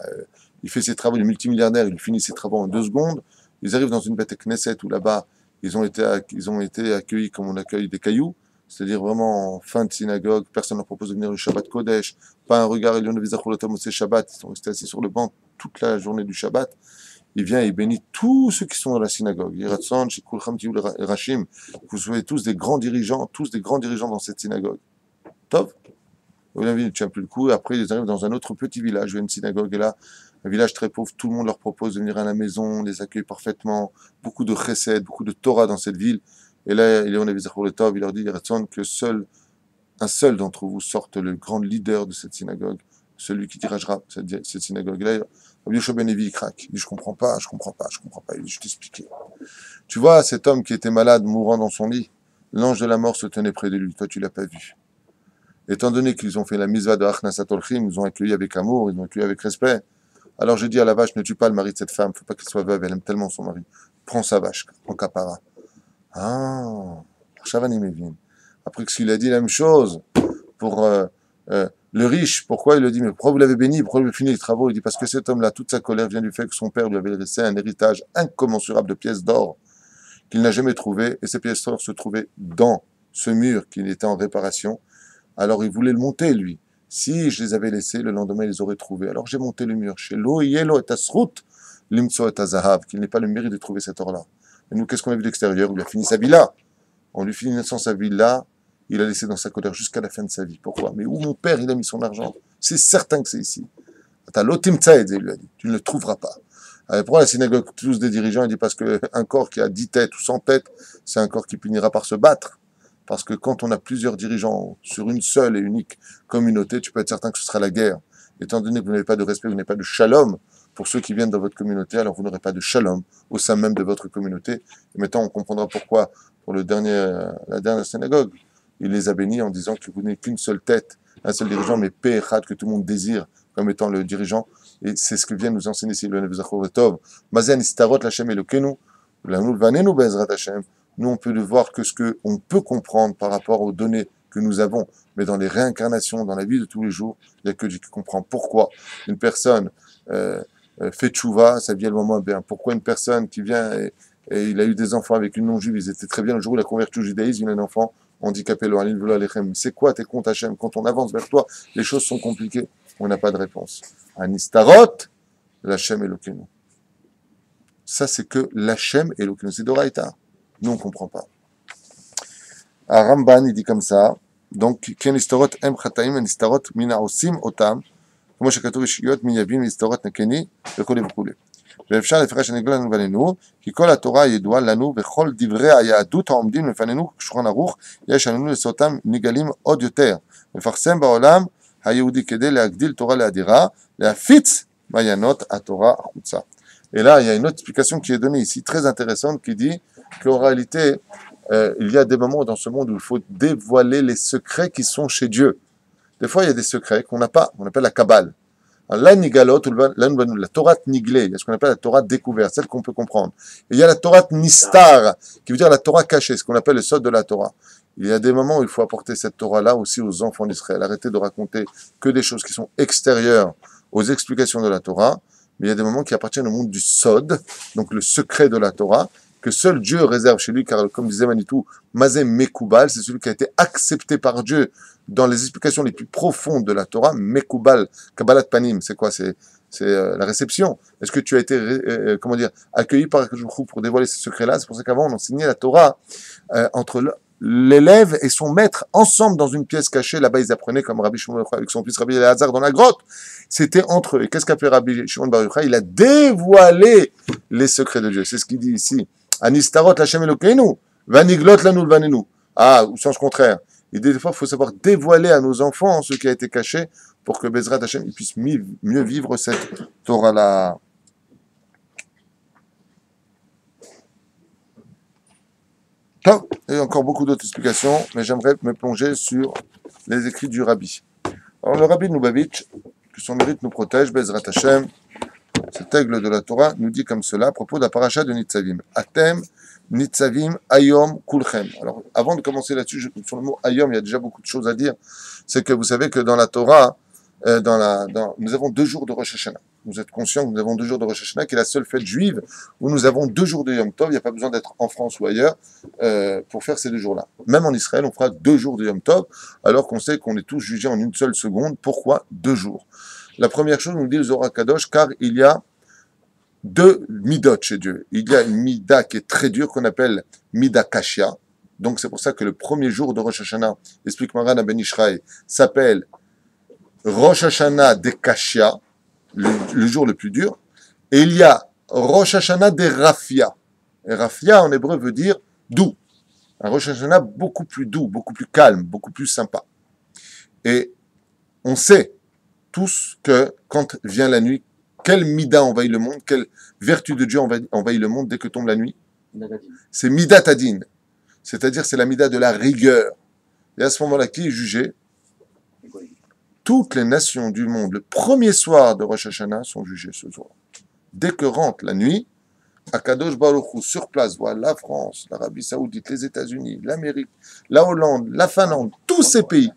il fait ses travaux, il est multimilliardaire, il finit ses travaux en 2 secondes. Ils arrivent dans une bête Knesset où là-bas ils ont été accueillis comme on accueille des cailloux. C'est-à-dire vraiment en fin de synagogue, personne ne leur propose de venir le Shabbat Kodesh, pas un regard, Eliyahu Hanavi Zachor le Tov Motzei Shabbat, ils sont restés assis sur le banc toute la journée du Shabbat. Il vient et il bénit tous ceux qui sont dans la synagogue. Yiratzon, Shikulcham Tiyul Rachim, vous soyez tous des grands dirigeants dans cette synagogue. Tov. Eliyahu Hanavi ne tient plus le coup, et après ils arrivent dans un autre petit village, où il y a une synagogue, et là, un village très pauvre, tout le monde leur propose de venir à la maison, les accueille parfaitement, beaucoup de chesed, beaucoup de Torah dans cette ville. Et là, Eliyahu Hanavi Zachor le Tov, il leur dit, Yiratzon, que un seul d'entre vous sorte le grand leader de cette synagogue, celui qui dirigera cette synagogue. Et là, Rabbi Yoshua ben Levi, il craque. Il dit, je comprends pas. Il dit, je t'explique. Tu vois, cet homme qui était malade, mourant dans son lit, l'ange de la mort se tenait près de lui. Toi, tu l'as pas vu. Étant donné qu'ils ont fait la misva de Achnasat Olchim, ils nous ont accueillis avec amour, ils nous ont accueillis avec respect. Alors je dis à la vache, ne tue pas le mari de cette femme, faut pas qu'elle soit veuve, elle aime tellement son mari. Prends sa vache, en capara. Ah, Shavani Mevin. Après qu'il a dit la même chose pour le riche, pourquoi il le dit, mais pourquoi vous l'avez béni, pourquoi vous avez fini les travaux? Il dit, parce que cet homme-là, toute sa colère vient du fait que son père lui avait laissé un héritage incommensurable de pièces d'or qu'il n'a jamais trouvé, et ces pièces d'or se trouvaient dans ce mur qui était en réparation. Alors il voulait le monter, lui. Si je les avais laissés, le lendemain, ils les auraient trouvés. Alors j'ai monté le mur. Chez Lo, Yelo et Asrut, Limtso et Azahav, qu'il n'ait pas le mérite de trouver cet or-là. Et nous, qu'est-ce qu'on a vu de l'extérieur? Il a fini sa villa. On lui finit sa villa, il a laissé dans sa colère jusqu'à la fin de sa vie. Pourquoi? Mais où mon père, il a mis son argent? C'est certain que c'est ici. Il lui a dit, tu ne le trouveras pas. Alors, pourquoi la synagogue tous des dirigeants? Il dit parce qu'un corps qui a 10 têtes ou 100 têtes, c'est un corps qui finira par se battre. Parce que quand on a plusieurs dirigeants sur une seule et unique communauté, tu peux être certain que ce sera la guerre. Étant donné que vous n'avez pas de respect, vous n'avez pas de shalom pour ceux qui viennent dans votre communauté, alors vous n'aurez pas de shalom au sein même de votre communauté. Et maintenant, on comprendra pourquoi, pour la dernière synagogue, il les a bénis en disant que vous n'êtes qu'une seule tête, un seul dirigeant, mais Pe'echad, que tout le monde désire comme étant le dirigeant. Et c'est ce que vient nous enseigner ici le Nebuchadnezzar Tov. Mazen istarot Lachem Elokenu, l'anul vanenu bezrat Hashem. Nous, on peut le voir que ce qu'on peut comprendre par rapport aux données que nous avons, mais dans les réincarnations, dans la vie de tous les jours, il n'y a que Dieu qui comprend pourquoi une personne fait tchouva, ça vient le moment bien. Pourquoi une personne qui vient et il a eu des enfants avec une non-juive, ils étaient très bien, le jour où il a converti au judaïsme, il a un enfant handicapé, c'est quoi tes comptes Hachem? Quand on avance vers toi, les choses sont compliquées, on n'a pas de réponse. Anistarot, l'Hachem Elokeinu. Ça, c'est que l'Hachem Elokeinu, c'est Doraïta. Nous, on ne comprend pas. À Ramban, il dit comme ça, donc, Ken istarot em chataim, en istarot mina osim otam, כמו שכתוב ישיות מייבים להסתרות נקני וכו' וכו'. ואפשר לפרש הנגלה לנו ולנו, כי כל התורה ידועה לנו וכל דברי היהדות העומדים לפנינו שולחן ערוך, יש עלינו לעשותם נגלים עוד יותר, לפרסם בעולם היהודי כדי להגדיל תורה לאדירה, להפיץ מעיינות התורה החוצה. Et là, il y a une autre explication qui est donnée ici, très intéressante, qui dit qu'en réalité, il y a des moments dans ce monde où il faut dévoiler les secrets qui sont chez Dieu. Des fois, il y a des secrets qu'on n'a pas, on appelle la Kabbale. La Nigalot, la Torah Niglé, il y a ce qu'on appelle la Torah découverte, celle qu'on peut comprendre. Et il y a la Torah Nistar, qui veut dire la Torah cachée, ce qu'on appelle le sod de la Torah. Il y a des moments où il faut apporter cette Torah-là aussi aux enfants d'Israël. Arrêtez de raconter que des choses qui sont extérieures aux explications de la Torah, mais il y a des moments qui appartiennent au monde du sod, donc le secret de la Torah, que seul Dieu réserve chez lui, car comme disait Manitou, Mazem Mekoubal, c'est celui qui a été accepté par Dieu dans les explications les plus profondes de la Torah. Mekoubal, Kabbalat Panim, c'est quoi? C'est la réception. Est-ce que tu as été, accueilli par Akadosh Baruch Hu pour dévoiler ces secrets-là? C'est pour ça qu'avant, on enseignait la Torah entre l'élève et son maître, ensemble dans une pièce cachée. Là-bas, ils apprenaient comme Rabbi Shimon Bar Yochai avec son fils Rabbi Elazar dans la grotte. C'était entre eux. Et qu'est-ce qu'a fait Rabbi Shimon Bar Yochai? Il a dévoilé les secrets de Dieu. C'est ce qu'il dit ici. Anistarot Lachem Elokeinu, vaniglot lanu vanenu. Ah, ou sens contraire. Et des fois, il faut savoir dévoiler à nos enfants ce qui a été caché pour que Bezrat Hashem puisse mieux vivre cette Torah-là. Il y a encore beaucoup d'autres explications, mais j'aimerais me plonger sur les écrits du Rabbi. Alors, le Rabbi Lubavitch, que son mérite nous protège, Bezrat Hashem, cet aigle de la Torah, nous dit comme cela à propos de la paracha de Nitzavim. Atem, Nitzavim, Ayom, Kulchem. Alors, avant de commencer là-dessus, sur le mot Ayom, il y a déjà beaucoup de choses à dire. C'est que vous savez que dans la Torah, nous avons 2 jours de Rosh Hashanah. Vous êtes conscients que nous avons 2 jours de Rosh Hashanah, qui est la seule fête juive où nous avons 2 jours de Yom Tov. Il n'y a pas besoin d'être en France ou ailleurs pour faire ces 2 jours-là. Même en Israël, on fera 2 jours de Yom Tov, alors qu'on sait qu'on est tous jugés en une seule seconde. Pourquoi 2 jours? La première chose, nous dit le Zohar Kadosh, car il y a 2 midot chez Dieu. Il y a une mida qui est très dure, qu'on appelle mida kashia. Donc c'est pour ça que le premier jour de Rosh Hashanah, explique Maran Ben Ishraï, s'appelle Rosh Hashanah de Kashia, le jour le plus dur. Et il y a Rosh Hashanah de Rafia. Et Rafia en hébreu veut dire doux. Un Rosh Hashanah beaucoup plus doux, beaucoup plus calme, beaucoup plus sympa. Et on sait tous que quand vient la nuit, quelle mida envahit le monde, quelle vertu de Dieu envahit le monde dès que tombe la nuit? C'est Midat Adin. C'est-à-dire c'est la mida de la rigueur. Et à ce moment-là, qui est jugé? Toutes les nations du monde, le premier soir de Rosh Hashanah, sont jugées ce soir. Dès que rentre la nuit, Akadosh Baruch Hu, sur place, voit la France, l'Arabie Saoudite, les États-Unis, l'Amérique, la Hollande, la Finlande, tous ces pays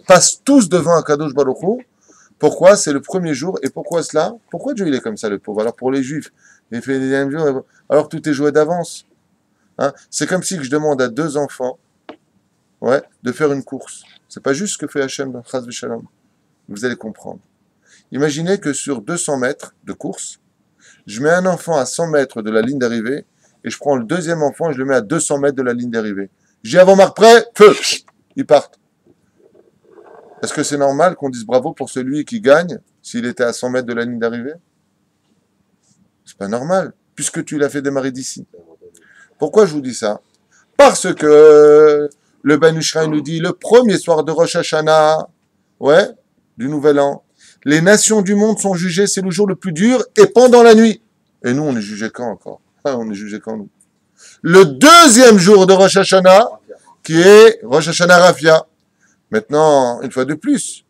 passent tous devant Akadosh Baruch Hu. Pourquoi? C'est le premier jour. Et pourquoi cela? Pourquoi Dieu il est comme ça, le pauvre? Alors pour les Juifs, il fait les mêmes jours, alors tout est joué d'avance. Hein? C'est comme si je demande à 2 enfants de faire une course. C'est pas juste ce que fait Hachem dans Chas v'Shalom. Vous allez comprendre. Imaginez que sur 200 mètres de course, je mets un enfant à 100 mètres de la ligne d'arrivée et je prends le deuxième enfant et je le mets à 200 mètres de la ligne d'arrivée. J'ai avant marque prêt, feu, ils partent. Est-ce que c'est normal qu'on dise bravo pour celui qui gagne s'il était à 100 mètres de la ligne d'arrivée? C'est pas normal, puisque tu l'as fait démarrer d'ici. Pourquoi je vous dis ça? Parce que le Ben Ishraï nous dit, le premier soir de Rosh Hashanah, ouais, du Nouvel An, les nations du monde sont jugées, c'est le jour le plus dur, et pendant la nuit. Et nous, on est jugés quand encore? On est jugés quand, nous? Le deuxième jour de Rosh Hashanah, qui est Rosh Hashanah Rafia. Maintenant, une fois de plus,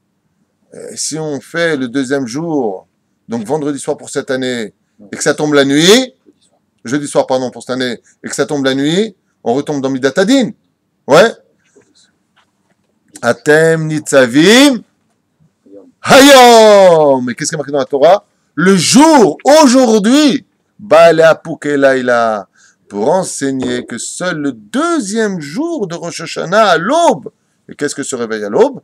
si on fait le deuxième jour, donc vendredi soir pour cette année, et que ça tombe la nuit, jeudi soir, pardon, pour cette année, et que ça tombe la nuit, on retombe dans Midat Hadin. Ouais. Atem Nitzavim Hayom. Mais qu'est-ce qui est marqué dans la Torah? Le jour, aujourd'hui, Baalea Laila, pour enseigner que seul le deuxième jour de Rosh Hashanah à l'aube, et qu'est-ce que se réveille à l'aube?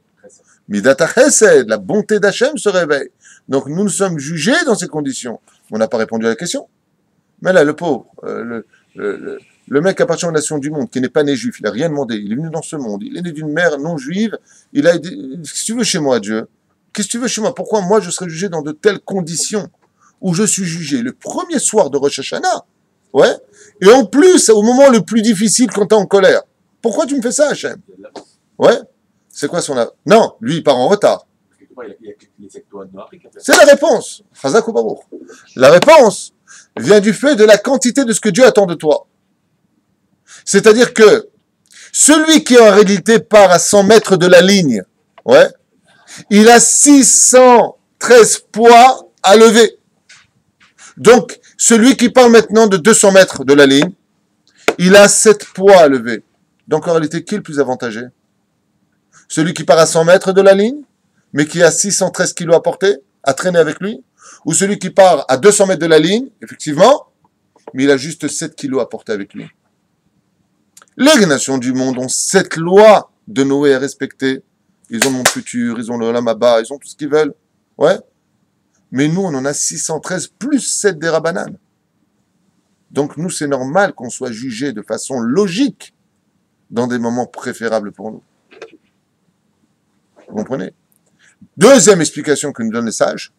Midat HaChesed, la bonté d'Hachem se réveille. Donc nous sommes jugés dans ces conditions. On n'a pas répondu à la question. Mais là, le pauvre, le mec appartient aux nations du monde, qui n'est pas né juif, il n'a rien demandé, il est venu dans ce monde, il est né d'une mère non juive, il a dit, qu'est-ce que tu veux chez moi, Dieu? Qu'est-ce que tu veux chez moi? Pourquoi moi je serais jugé dans de telles conditions où je suis jugé le premier soir de Rosh Hashanah? Ouais. Et en plus, au moment le plus difficile quand tu es en colère. Pourquoi tu me fais ça, Hachem? Ouais. C'est quoi son... Non, lui, il part en retard. C'est la réponse. Chazak ou Baruch. La réponse vient du fait de la quantité de ce que Dieu attend de toi. C'est-à-dire que celui qui en réalité part à 100 mètres de la ligne, ouais, il a 613 poids à lever. Donc, celui qui part maintenant de 200 mètres de la ligne, il a 7 poids à lever. Donc, en réalité, qui est le plus avantagé? Celui qui part à 100 mètres de la ligne, mais qui a 613 kilos à porter, à traîner avec lui, ou celui qui part à 200 mètres de la ligne, effectivement, mais il a juste 7 kilos à porter avec lui. Les nations du monde ont 7 lois de Noé à respecter. Ils ont le monde futur, ils ont le Olam Haba, ils ont tout ce qu'ils veulent. Ouais. Mais nous, on en a 613 plus 7 des Rabbanan. Donc nous, c'est normal qu'on soit jugé de façon logique dans des moments préférables pour nous. Vous comprenez? Deuxième explication que nous donnent les sages,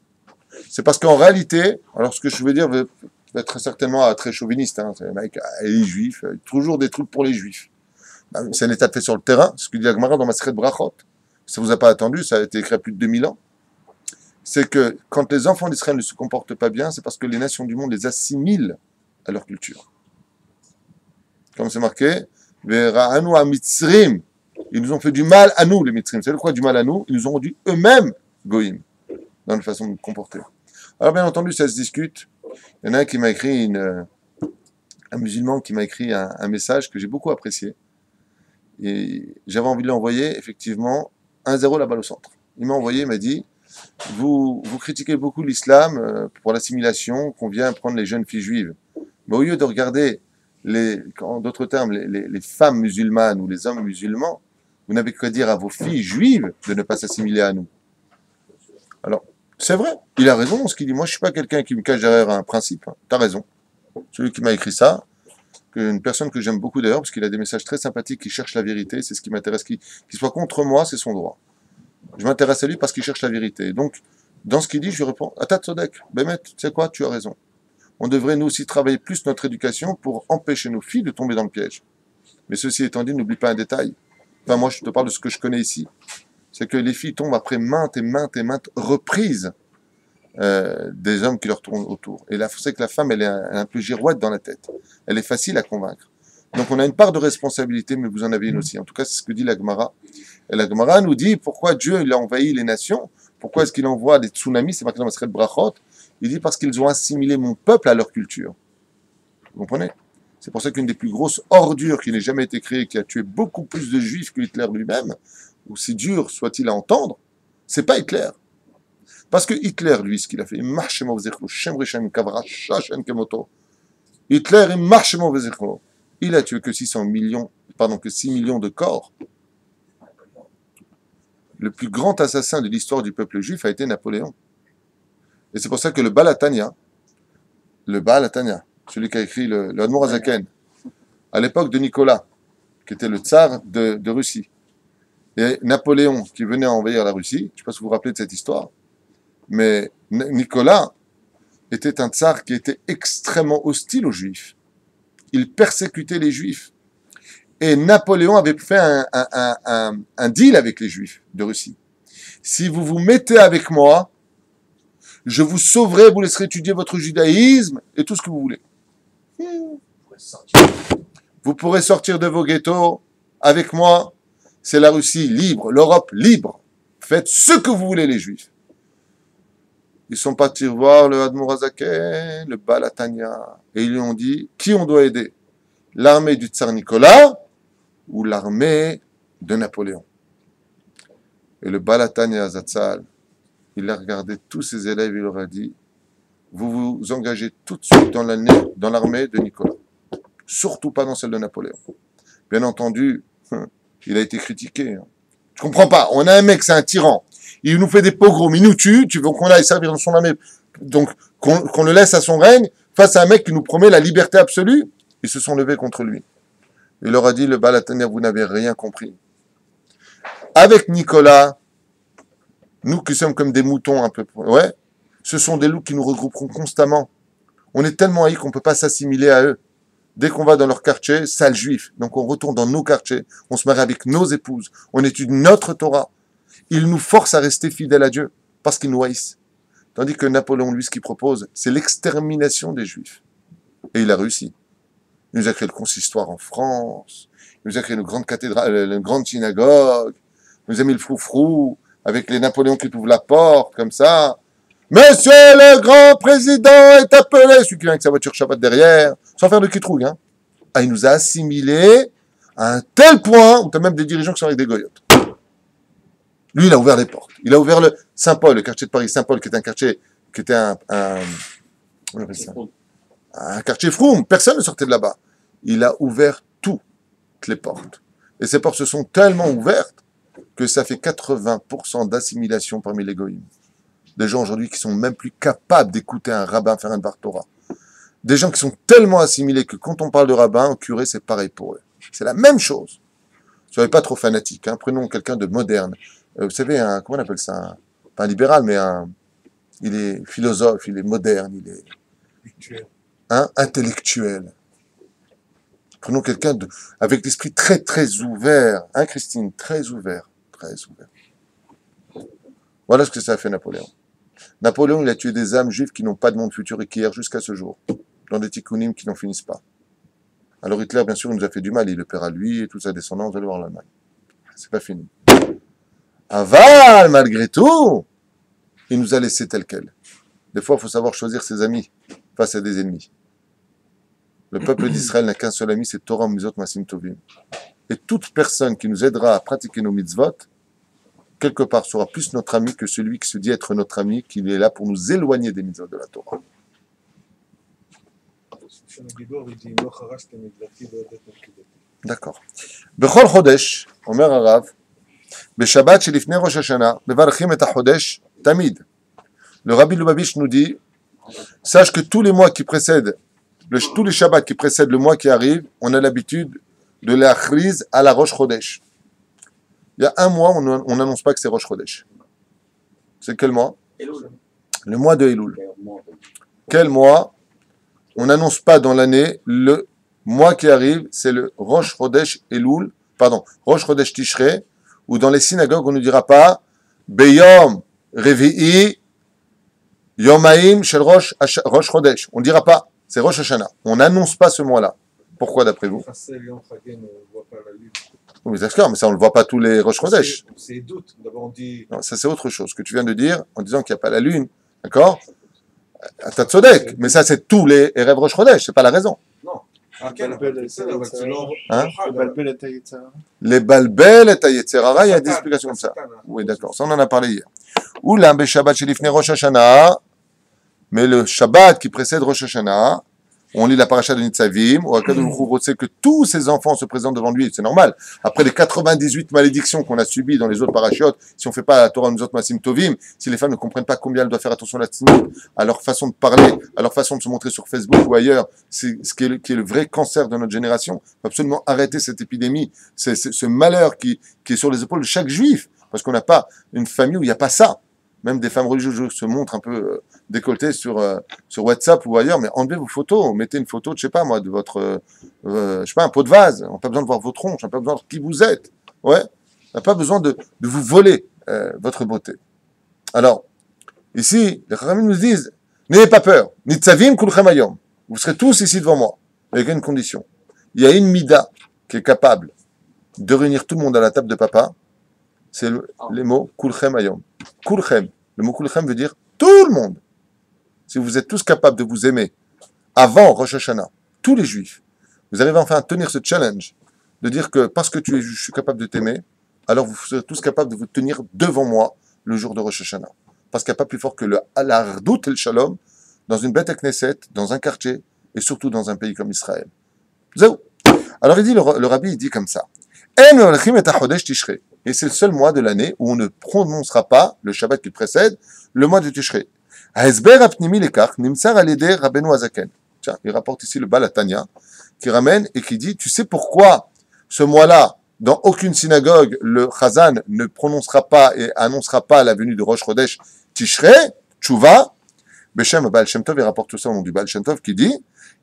c'est parce qu'en réalité, alors ce que je veux dire va être très certainement très chauviniste, hein, c'est mec, les juifs, toujours des trucs pour les juifs. C'est un état de fait sur le terrain, ce que dit Agmara dans Maseret Brachot. Ça vous a pas attendu, ça a été écrit à plus de 2000 ans. C'est que quand les enfants d'Israël ne se comportent pas bien, c'est parce que les nations du monde les assimilent à leur culture. Comme c'est marqué, Vera'anu ha-mitzrim. Ils nous ont fait du mal à nous, les mitzrim. C'est quoi du mal à nous? Ils nous ont rendu eux-mêmes goïm dans la façon de nous comporter. Alors bien entendu, ça se discute. Il y en a un qui m'a écrit, un musulman qui m'a écrit un message que j'ai beaucoup apprécié. Et j'avais envie de l'envoyer, effectivement, 1-0 la balle au centre. Il m'a envoyé, il m'a dit, vous critiquez beaucoup l'islam pour l'assimilation, qu'on vient prendre les jeunes filles juives. Mais au lieu de regarder, en d'autres termes, les femmes musulmanes ou les hommes musulmans, vous n'avez qu'à dire à vos filles juives de ne pas s'assimiler à nous. Alors, c'est vrai, il a raison dans ce qu'il dit. Moi, je ne suis pas quelqu'un qui me cache derrière un principe. Hein. Tu as raison. Celui qui m'a écrit ça, une personne que j'aime beaucoup d'ailleurs, parce qu'il a des messages très sympathiques, qui cherche la vérité, c'est ce qui m'intéresse. Qu'il soit contre moi, c'est son droit. Je m'intéresse à lui parce qu'il cherche la vérité. Donc, dans ce qu'il dit, je lui réponds, Atat Sodek, Bémet, tu sais quoi, tu as raison. On devrait nous aussi travailler plus notre éducation pour empêcher nos filles de tomber dans le piège. Mais ceci étant dit, n'oublie pas un détail. Enfin, moi, je te parle de ce que je connais ici. C'est que les filles tombent après maintes et maintes et maintes reprises des hommes qui leur tournent autour. Et là, c'est que la femme, elle est un peu girouette dans la tête. Elle est facile à convaincre. Donc, on a une part de responsabilité, mais vous en avez une aussi. En tout cas, c'est ce que dit la Gemara. Et la Gemara nous dit pourquoi Dieu il a envahi les nations. Pourquoi est-ce qu'il envoie des tsunamis? C'est marqué dans Maseret Brachot. Il dit parce qu'ils ont assimilé mon peuple à leur culture. Vous comprenez? C'est pour ça qu'une des plus grosses ordures qui n'ait jamais été créée, qui a tué beaucoup plus de juifs que Hitler lui-même, aussi dur soit-il à entendre, c'est pas Hitler. Parce que Hitler, lui, ce qu'il a fait, il marche Hitler, il marche il a tué que 6 millions de corps. Le plus grand assassin de l'histoire du peuple juif a été Napoléon. Et c'est pour ça que le Baal HaTanya, celui qui a écrit le Admor HaZaken, à l'époque de Nicolas, qui était le tsar de Russie, et Napoléon qui venait envahir la Russie, je ne sais pas si vous vous rappelez de cette histoire, mais Nicolas, était un tsar qui était extrêmement hostile aux Juifs. Il persécutait les Juifs. Et Napoléon avait fait un deal avec les Juifs de Russie. Si vous vous mettez avec moi, je vous sauverai, vous laisserez étudier votre judaïsme et tout ce que vous voulez. Vous pourrez sortir de vos ghettos avec moi. C'est la Russie libre, l'Europe libre. Faites ce que vous voulez, les Juifs. Ils sont partis voir le Admour Hazaken, le Balatania, et ils lui ont dit, qui on doit aider? L'armée du Tsar Nicolas ou l'armée de Napoléon? Et le Balatania Zatzal, il a regardé tous ses élèves, il leur a dit, vous vous engagez tout de suite dans l'armée de Nicolas. Surtout pas dans celle de Napoléon. Bien entendu, il a été critiqué. Je comprends pas. On a un mec, c'est un tyran. Il nous fait des pogroms, il nous tue. Tu veux qu'on aille servir dans son armée, donc qu'on le laisse à son règne, face à un mec qui nous promet la liberté absolue. Ils se sont levés contre lui. Il leur a dit, le Balatania, vous n'avez rien compris. Avec Nicolas, nous qui sommes comme des moutons un peu, ouais, ce sont des loups qui nous regrouperont constamment. On est tellement haïs qu'on ne peut pas s'assimiler à eux. Dès qu'on va dans leur quartier, sale juif. Donc on retourne dans nos quartiers, on se marie avec nos épouses, on étudie notre Torah. Ils nous forcent à rester fidèles à Dieu, parce qu'ils nous haïssent. Tandis que Napoléon, lui, ce qu'il propose, c'est l'extermination des juifs. Et il a réussi. Il nous a créé le consistoire en France, il nous a créé une grande cathédrale, une grande synagogue, il nous a mis le froufrou, avec les Napoléons qui ouvrent la porte, comme ça. Monsieur le grand président est appelé, celui qui vient avec sa voiture Shabbat derrière, sans faire de kitrouille, hein. Ah, il nous a assimilés à un tel point où tu as même des dirigeants qui sont avec des goyotes. Lui, il a ouvert les portes. Il a ouvert le Saint-Paul, le quartier de Paris, Saint-Paul, qui était un quartier, qui était un quartier froum. Personne ne sortait de là-bas. Il a ouvert toutes les portes. Et ces portes se sont tellement ouvertes que ça fait 80% d'assimilation parmi les goïms. Des gens aujourd'hui qui sont même plus capables d'écouter un rabbin faire un Dvar Torah. Des gens qui sont tellement assimilés que quand on parle de rabbin, au curé, c'est pareil pour eux. C'est la même chose. Soyez pas trop fanatiques, hein. Prenons quelqu'un de moderne. Vous savez, comment on appelle ça? Pas un libéral, mais il est philosophe, il est moderne, il est intellectuel. Prenons quelqu'un avec l'esprit très très ouvert, hein Christine, très ouvert, très ouvert. Voilà ce que ça a fait Napoléon. Napoléon, il a tué des âmes juives qui n'ont pas de monde futur et qui errent jusqu'à ce jour, dans des tikkunim qui n'en finissent pas. Alors Hitler, bien sûr, il nous a fait du mal, il le paiera lui et toute sa descendance, allez voir l'Allemagne. C'est pas fini. Aval, malgré tout, il nous a laissé tel quel. Des fois, il faut savoir choisir ses amis face à des ennemis. Le peuple d'Israël n'a qu'un seul ami, c'est Torah Mitzvot Masim Tovim. Et toute personne qui nous aidera à pratiquer nos mitzvot, quelque part, sera plus notre ami que celui qui se dit être notre ami, qui est là pour nous éloigner des mitzvot de la Torah. D'accord. Bechol Chodesh, Omer Arav, Beshabbat Shelifnei Rosh Hashanah, Mevarchim et HaChodesh, Tamid. Le Rabbi Lubavitch nous dit, sache que tous les mois qui précèdent, tous les Shabbats qui précèdent le mois qui arrive, on a l'habitude de l'achriz à la Rosh Chodesh. Il y a un mois, on n'annonce pas que c'est Rosh Chodesh. C'est quel mois? Le mois de Elul. Quel mois? On n'annonce pas dans l'année le mois qui arrive, c'est le Rosh Chodesh Elul, Rosh Chodesh Tishrei, où dans les synagogues, on ne dira pas Beyom Revi'i Yomaim Shel Rosh Chodesh. On ne dira pas, c'est Rosh Hashanah. On n'annonce pas ce mois-là. Pourquoi d'après vous? Oui, d'accord, mais ça, on ne le voit pas tous les Rosh Chodesh. C'est doute. D'abord, on dit. Non, ça, c'est autre chose. Ce que tu viens de dire, en disant qu'il n'y a pas la lune. D'accord? T'as Tzodek. Mais ça, c'est tous les Erev Rosh Chodesh. C'est pas la raison. Non. Hein? Les Balbel et Tayetzerara, il y a des explications comme ça. Oui, d'accord. Ça, on en a parlé hier. Oula, Shabbat Shelifnei Rosh Hashanah. Mais le Shabbat qui précède Rosh Hashanah, on lit la paracha de Nitzavim, où Akadosh Baruch Hu sait que tous ses enfants se présentent devant lui, c'est normal. Après les 98 malédictions qu'on a subies dans les autres parachutes, si on ne fait pas la Torah nous autres Masim Tovim, si les femmes ne comprennent pas combien elles doivent faire attention à la tzniut, à leur façon de parler, à leur façon de se montrer sur Facebook ou ailleurs, c'est ce qui est le vrai cancer de notre génération. Il faut absolument arrêter cette épidémie, ce malheur qui est sur les épaules de chaque juif, parce qu'on n'a pas une famille où il n'y a pas ça. même des femmes religieuses se montrent un peu décolletées sur WhatsApp ou ailleurs, mais enlevez vos photos, mettez une photo, je sais pas moi, de votre, je sais pas, un pot de vase. On n'a pas besoin de voir vos tronches, on n'a pas besoin de qui vous êtes. Ouais, on n'a pas besoin de vous voler votre beauté. Alors, ici, les Chachamim nous disent, n'ayez pas peur, nitzavim kulchem hayom. Vous serez tous ici devant moi, avec une condition. Il y a une mida qui est capable de réunir tout le monde à la table de papa, c'est les mots kulchem hayom. Kulchem. Le mot kulchem veut dire tout le monde. Si vous êtes tous capables de vous aimer avant Rosh Hashanah, tous les juifs, vous arrivez enfin à tenir ce challenge de dire que parce que je suis capable de t'aimer, alors vous serez tous capables de vous tenir devant moi le jour de Rosh Hashanah. Parce qu'il n'y a pas plus fort que la hardout et le shalom dans une bête à Knesset, dans un quartier et surtout dans un pays comme Israël. Zéou. Alors il dit, le rabbi il dit comme ça. Et c'est le seul mois de l'année où on ne prononcera pas le Shabbat qui précède, le mois de Tishrei. Tiens, il rapporte ici le Baal HaTanya, qui ramène et qui dit, tu sais pourquoi ce mois-là, dans aucune synagogue, le Chazan ne prononcera pas et annoncera pas la venue de Rosh Chodesh Tishrei, Tshuva, Beshem Baal Shem Tov, il rapporte tout ça au nom du Baal Shem Tov, qui dit,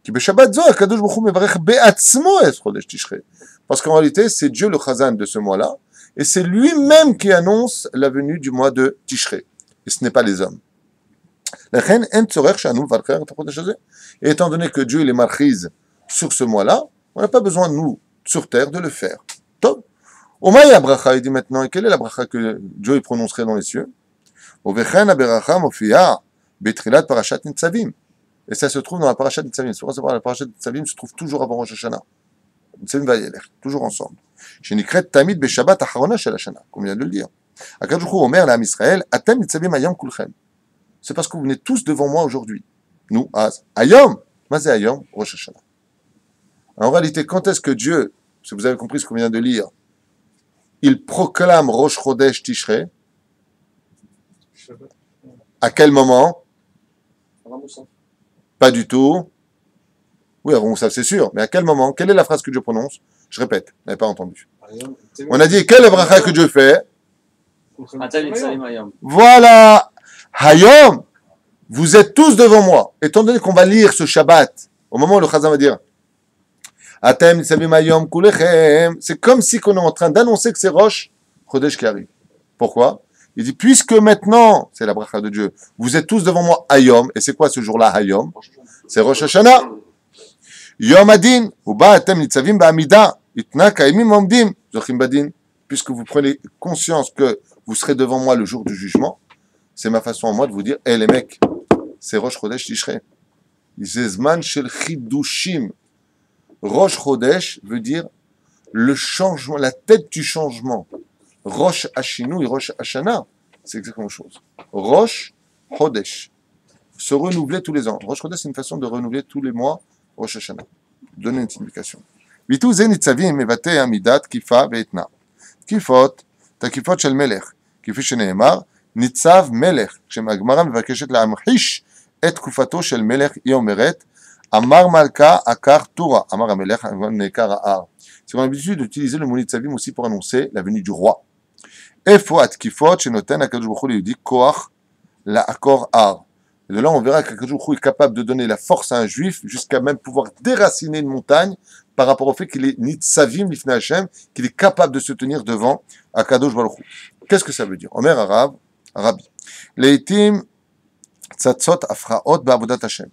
qui Beshabbat Zo, Akadosh Baruch Hu mevarech be'atzmo es Chodesh Tishrei. Parce qu'en réalité, c'est Dieu le Chazan de ce mois-là, et c'est lui-même qui annonce la venue du mois de Tishrei. Et ce n'est pas les hommes. Et étant donné que Dieu il est marchiz sur ce mois-là, on n'a pas besoin, nous, sur terre, de le faire. Top. Omaya bracha, il dit maintenant, et quelle est la bracha que Dieu prononcerait dans les cieux? Ovechen aberacha mofia betrilat parashat nitzavim. Et ça se trouve dans la parashat nitzavim. C'est pour ça que la parashat nitzavim se trouve toujours avant Rosh Hashanah. Nitzavim va y aller, toujours ensemble. Shenikret tamid beshabbat acharona shel hashana, comme vient de le dire. Akadosh Baruch Hu omer la'am Israël, atem nitzavim hayom kulchem. C'est parce que vous venez tous devant moi aujourd'hui. Nous, hayom, mazé hayom, Rosh Hashanah. En réalité, quand est-ce que Dieu, si vous avez compris ce qu'on vient de lire, il proclame Rosh Chodesh Tishrei? À quel moment? Pas du tout. Oui, on ça c'est sûr, mais à quel moment? Quelle est la phrase que Dieu prononce? Je répète, vous n'avez pas entendu. On a dit, quelle est la bracha que Dieu fait? Voilà. Hayom, vous êtes tous devant moi. Étant donné qu'on va lire ce Shabbat, au moment où le Chazan va dire, Atem nitzavim hayom kulechem, c'est comme si on est en train d'annoncer que c'est Rosh Chodesh qui arrive. Pourquoi? Il dit, puisque maintenant, c'est la bracha de Dieu, vous êtes tous devant moi Hayom, et c'est quoi ce jour-là Hayom? C'est Rosh Hashanah. Yom Adin, uba atem nitzavim ba'amida, itna kaimim omdim, zochim badin. Puisque vous prenez conscience que vous serez devant moi le jour du jugement, c'est ma façon à moi de vous dire, les mecs, c'est Rosh Chodesh Tishrei. Zezman shel chidushim. Rosh Chodesh veut dire le changement, la tête du changement. Rosh Hashinu et Rosh Hashanah, c'est exactement la même chose. Rosh Chodesh. Se renouveler tous les ans. Rosh Chodesh, c'est une façon de renouveler tous les mois Rosh Hashanah. Donner une signification. Vitu ze nitzavim mevate amidat kifa ve'etna. Kifot, takifot shel melech. Kifi shenehemar, nitzav melech. כשהגמרא מבקשת להמחיש את תקופתו של מלך, היא אומרת, Amar Malka Akar Torah. Amar Amelech Nekar Ahar. C'est qu'on a l'habitude d'utiliser le mot Nitzavim aussi pour annoncer la venue du roi. Efo Atkifot Shenoten Akadosh Baruch Hu lui dit Koach la Akor Ar. Et de là, on verra qu'Akadosh Baruch Hu est capable de donner la force à un juif jusqu'à même pouvoir déraciner une montagne par rapport au fait qu'il est Nitzavim Lifnei Hashem, qu'il est capable de se tenir devant Akadosh Baruch Hu. Qu'est-ce que ça veut dire? Omer Arabi. Leitim Tzatzot Afraot Ba'avodat Hashem.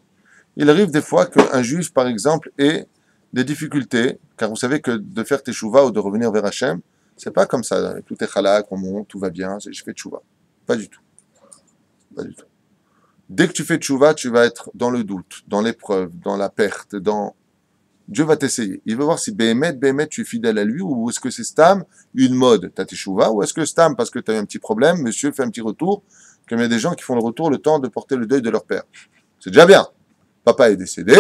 Il arrive des fois qu'un juif, par exemple, ait des difficultés, car vous savez que de faire teshuva ou de revenir vers Hachem, c'est pas comme ça, tout est halak, on monte, tout va bien, je fais teshuva. Pas du tout. Pas du tout. Dès que tu fais teshuva, tu vas être dans le doute, dans l'épreuve, dans la perte, dans... Dieu va t'essayer. Il veut voir si Béhémet, tu es fidèle à lui, ou est-ce que c'est Stam, une mode, ta teshuva, ou est-ce que Stam, parce que tu as eu un petit problème, monsieur fait un petit retour, comme il y a des gens qui font le retour le temps de porter le deuil de leur père. C'est déjà bien. Papa est décédé,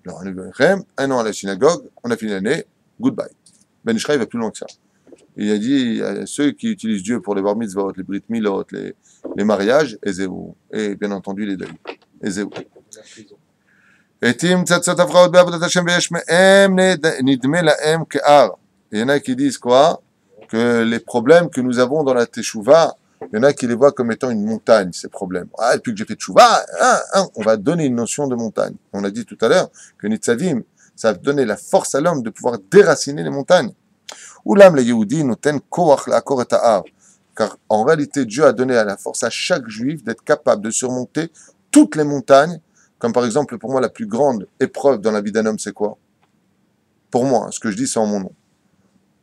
un an à la synagogue, on a fini l'année, goodbye. Ben Ishraï va plus loin que ça. Il a dit à ceux qui utilisent Dieu pour les bar mitzvot, les brit milot, les mariages, ezéou. Et bien entendu les deuils. Ezéou. Et il y en a qui disent quoi? Que les problèmes que nous avons dans la teshuva, Il y en a qui les voient comme étant une montagne, ces problèmes. Ah, depuis que j'ai fait tchouva, on va donner une notion de montagne. On a dit tout à l'heure que Nitzavim, ça va donner la force à l'homme de pouvoir déraciner les montagnes. Oulam le Yehudi noten koach la'akor et ha'ar. Car en réalité, Dieu a donné à la force à chaque juif d'être capable de surmonter toutes les montagnes. Comme par exemple, pour moi, la plus grande épreuve dans la vie d'un homme, c'est quoi? Pour moi, ce que je dis, c'est en mon nom.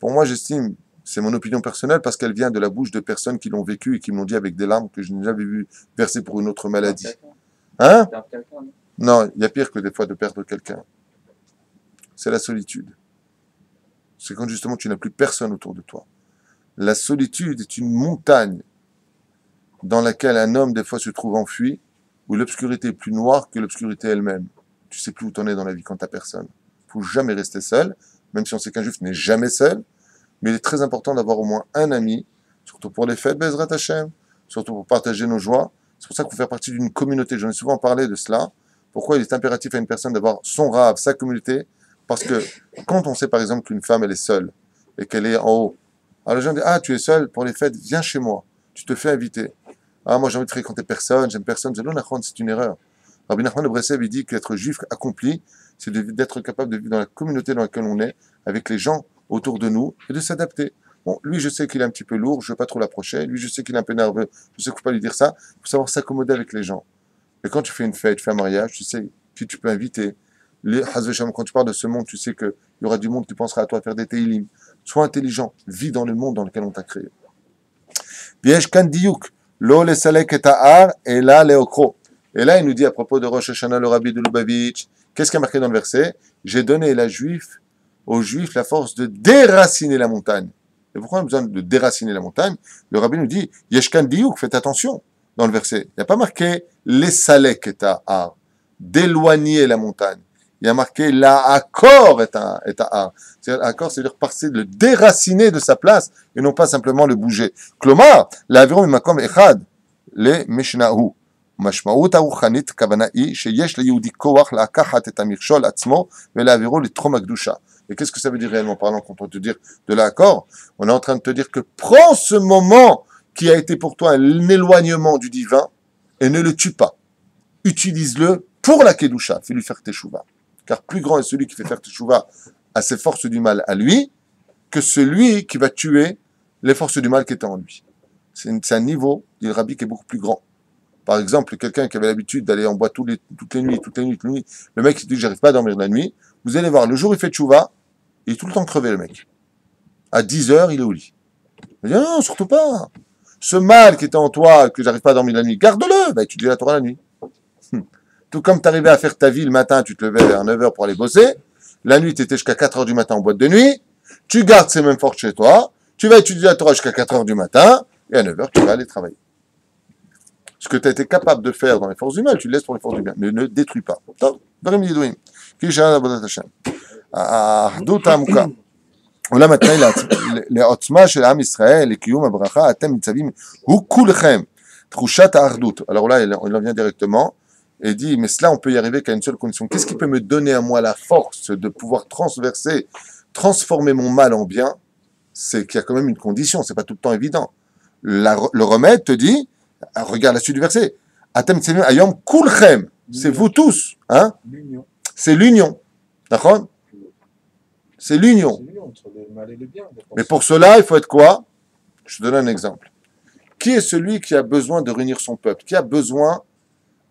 Pour moi, j'estime, c'est mon opinion personnelle, parce qu'elle vient de la bouche de personnes qui l'ont vécu et qui me l'ont dit avec des larmes que je n'ai jamais vu verser pour une autre maladie. Hein? Non, il y a pire que des fois de perdre quelqu'un. C'est la solitude. C'est quand justement tu n'as plus personne autour de toi. La solitude est une montagne dans laquelle un homme des fois se trouve enfui, où l'obscurité est plus noire que l'obscurité elle-même. Tu sais plus où t'en es dans la vie quand t'as personne. Il faut jamais rester seul, même si on sait qu'un juif n'est jamais seul, mais il est très important d'avoir au moins un ami, surtout pour les fêtes Bezrat Hashem, surtout pour partager nos joies. C'est pour ça qu'il faut faire partie d'une communauté. J'en ai souvent parlé de cela. Pourquoi il est impératif à une personne d'avoir son rave, sa communauté? Parce que quand on sait par exemple qu'une femme elle est seule et qu'elle est en haut, alors les gens disent, ah tu es seul pour les fêtes, viens chez moi, tu te fais inviter. Ah moi j'ai envie de fréquenter personne, j'aime personne, c'est une erreur. Rabbi Nachman de Breslev il dit qu'être juif accompli, c'est d'être capable de vivre dans la communauté dans laquelle on est, avec les gens autour de nous, et de s'adapter. Bon, lui je sais qu'il est un petit peu lourd, je ne veux pas trop l'approcher, lui je sais qu'il est un peu nerveux, je sais qu'il ne faut pas lui dire ça, il faut savoir s'accommoder avec les gens. Et quand tu fais une fête, tu fais un mariage, tu sais qui tu peux inviter. Quand tu parles de ce monde, tu sais qu'il y aura du monde qui pensera à toi faire des teilim. Sois intelligent, vis dans le monde dans lequel on t'a créé. Et là, il nous dit à propos de Rosh Hashanah, le Rabbi de Lubavitch, qu'est-ce qui a marqué dans le verset? J'ai donné aux Juifs la force de déraciner la montagne. Et pourquoi on a besoin de déraciner la montagne? Le Rabbi nous dit, Yeshkan Diouk, faites attention dans le verset. Il n'y a pas marqué les salek et ta'ar, d'éloigner la montagne. Il y a marqué la accord et ta'ar. Accord, c'est-à-dire passer de le déraciner de sa place et non pas simplement le bouger. Klomar, l'aviron makom echad, le mishnahu. משמעות הרוחנית, הכוונה היא שיש ליהודי כוח לקחת את המכשול עצמו ולהעבירו לתחום הקדושה. Et qu'est-ce que ça veut dire réellement parlant quand on te dit de l'accord? On est en train de te dire que prends ce moment qui a été pour toi un éloignement du divin et ne le tue pas. Utilise-le pour la kedusha, fais-lui faire teshuva. Car plus grand est celui qui fait faire teshuva à ses forces du mal à lui que celui qui va tuer les forces du mal qui étaient en lui. C'est un niveau, dit le Rabbi, qui est beaucoup plus grand. Par exemple, quelqu'un qui avait l'habitude d'aller en boîte toutes les nuits, le mec il dit j'arrive pas à dormir de la nuit, vous allez voir, le jour il fait tchouva, il est tout le temps crevé le mec. À 10h, il est au lit. Il dit non, surtout pas. Ce mal qui était en toi, que j'arrive pas à dormir de la nuit, garde-le, bah, tu te dis la Torah la nuit. Tout comme tu arrivais à faire ta vie le matin, tu te levais vers 9h pour aller bosser, la nuit tu étais jusqu'à 4h du matin en boîte de nuit, tu gardes ces mêmes forces chez toi, tu vas étudier la Torah jusqu'à 4h du matin, et à 9h tu vas aller travailler. Ce que tu as été capable de faire dans les forces du mal, tu le laisses pour les forces du bien. Ne détruis pas. עולם התנאי לעוצמה של עם ישראל, לקיום הברכה, אתם ניצבים, הוא כולכם, תחושת האחדות. Alors là, il en vient directement, et dit, mais cela, on peut y arriver qu'à une seule condition. Qu'est-ce qui peut me donner à moi la force de pouvoir transformer mon mal en bien? C'est qu'il y a quand même une condition, c'est pas tout le temps évident. Le remède te dit, regarde la suite du verset, atem tzemim ayom kulchem, c'est vous tous, hein? C'est l'union, d'accord? C'est l'union. Entre le mal et le bien. Mais pour cela, il faut être quoi? Je te donne un exemple. Qui est celui qui a besoin de réunir son peuple? Qui a besoin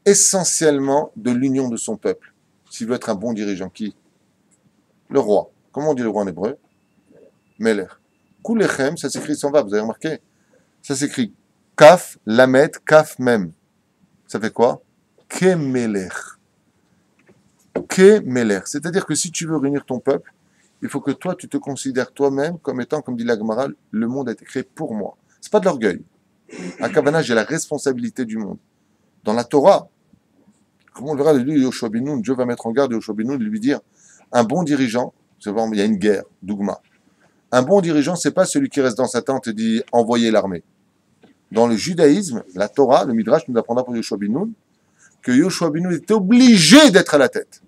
essentiellement de l'union de son peuple? S'il veut être un bon dirigeant, qui? Le roi. Comment on dit le roi en hébreu? Meler. Kulechem, ça s'écrit sans va, vous avez remarqué? Ça s'écrit Kaf, Lamed, Kaf, Mem. Ça fait quoi? Kemeler. Kemeler. C'est-à-dire que si tu veux réunir ton peuple, il faut que toi, tu te considères toi-même comme étant, comme dit la Gemara, le monde a été créé pour moi. C'est pas de l'orgueil. À Kavana, j'ai la responsabilité du monde. Dans la Torah, comment on le verra, Yoshua ben Nun, Dieu va mettre en garde Yoshua ben Nun de lui dire, un bon dirigeant, il y a une guerre, Dougma. Un bon dirigeant, c'est pas celui qui reste dans sa tente et dit, envoyez l'armée. Dans le judaïsme, la Torah, le Midrash nous apprendra pour Yoshua ben Nun, que Yoshua ben Nun est obligé d'être à la tête.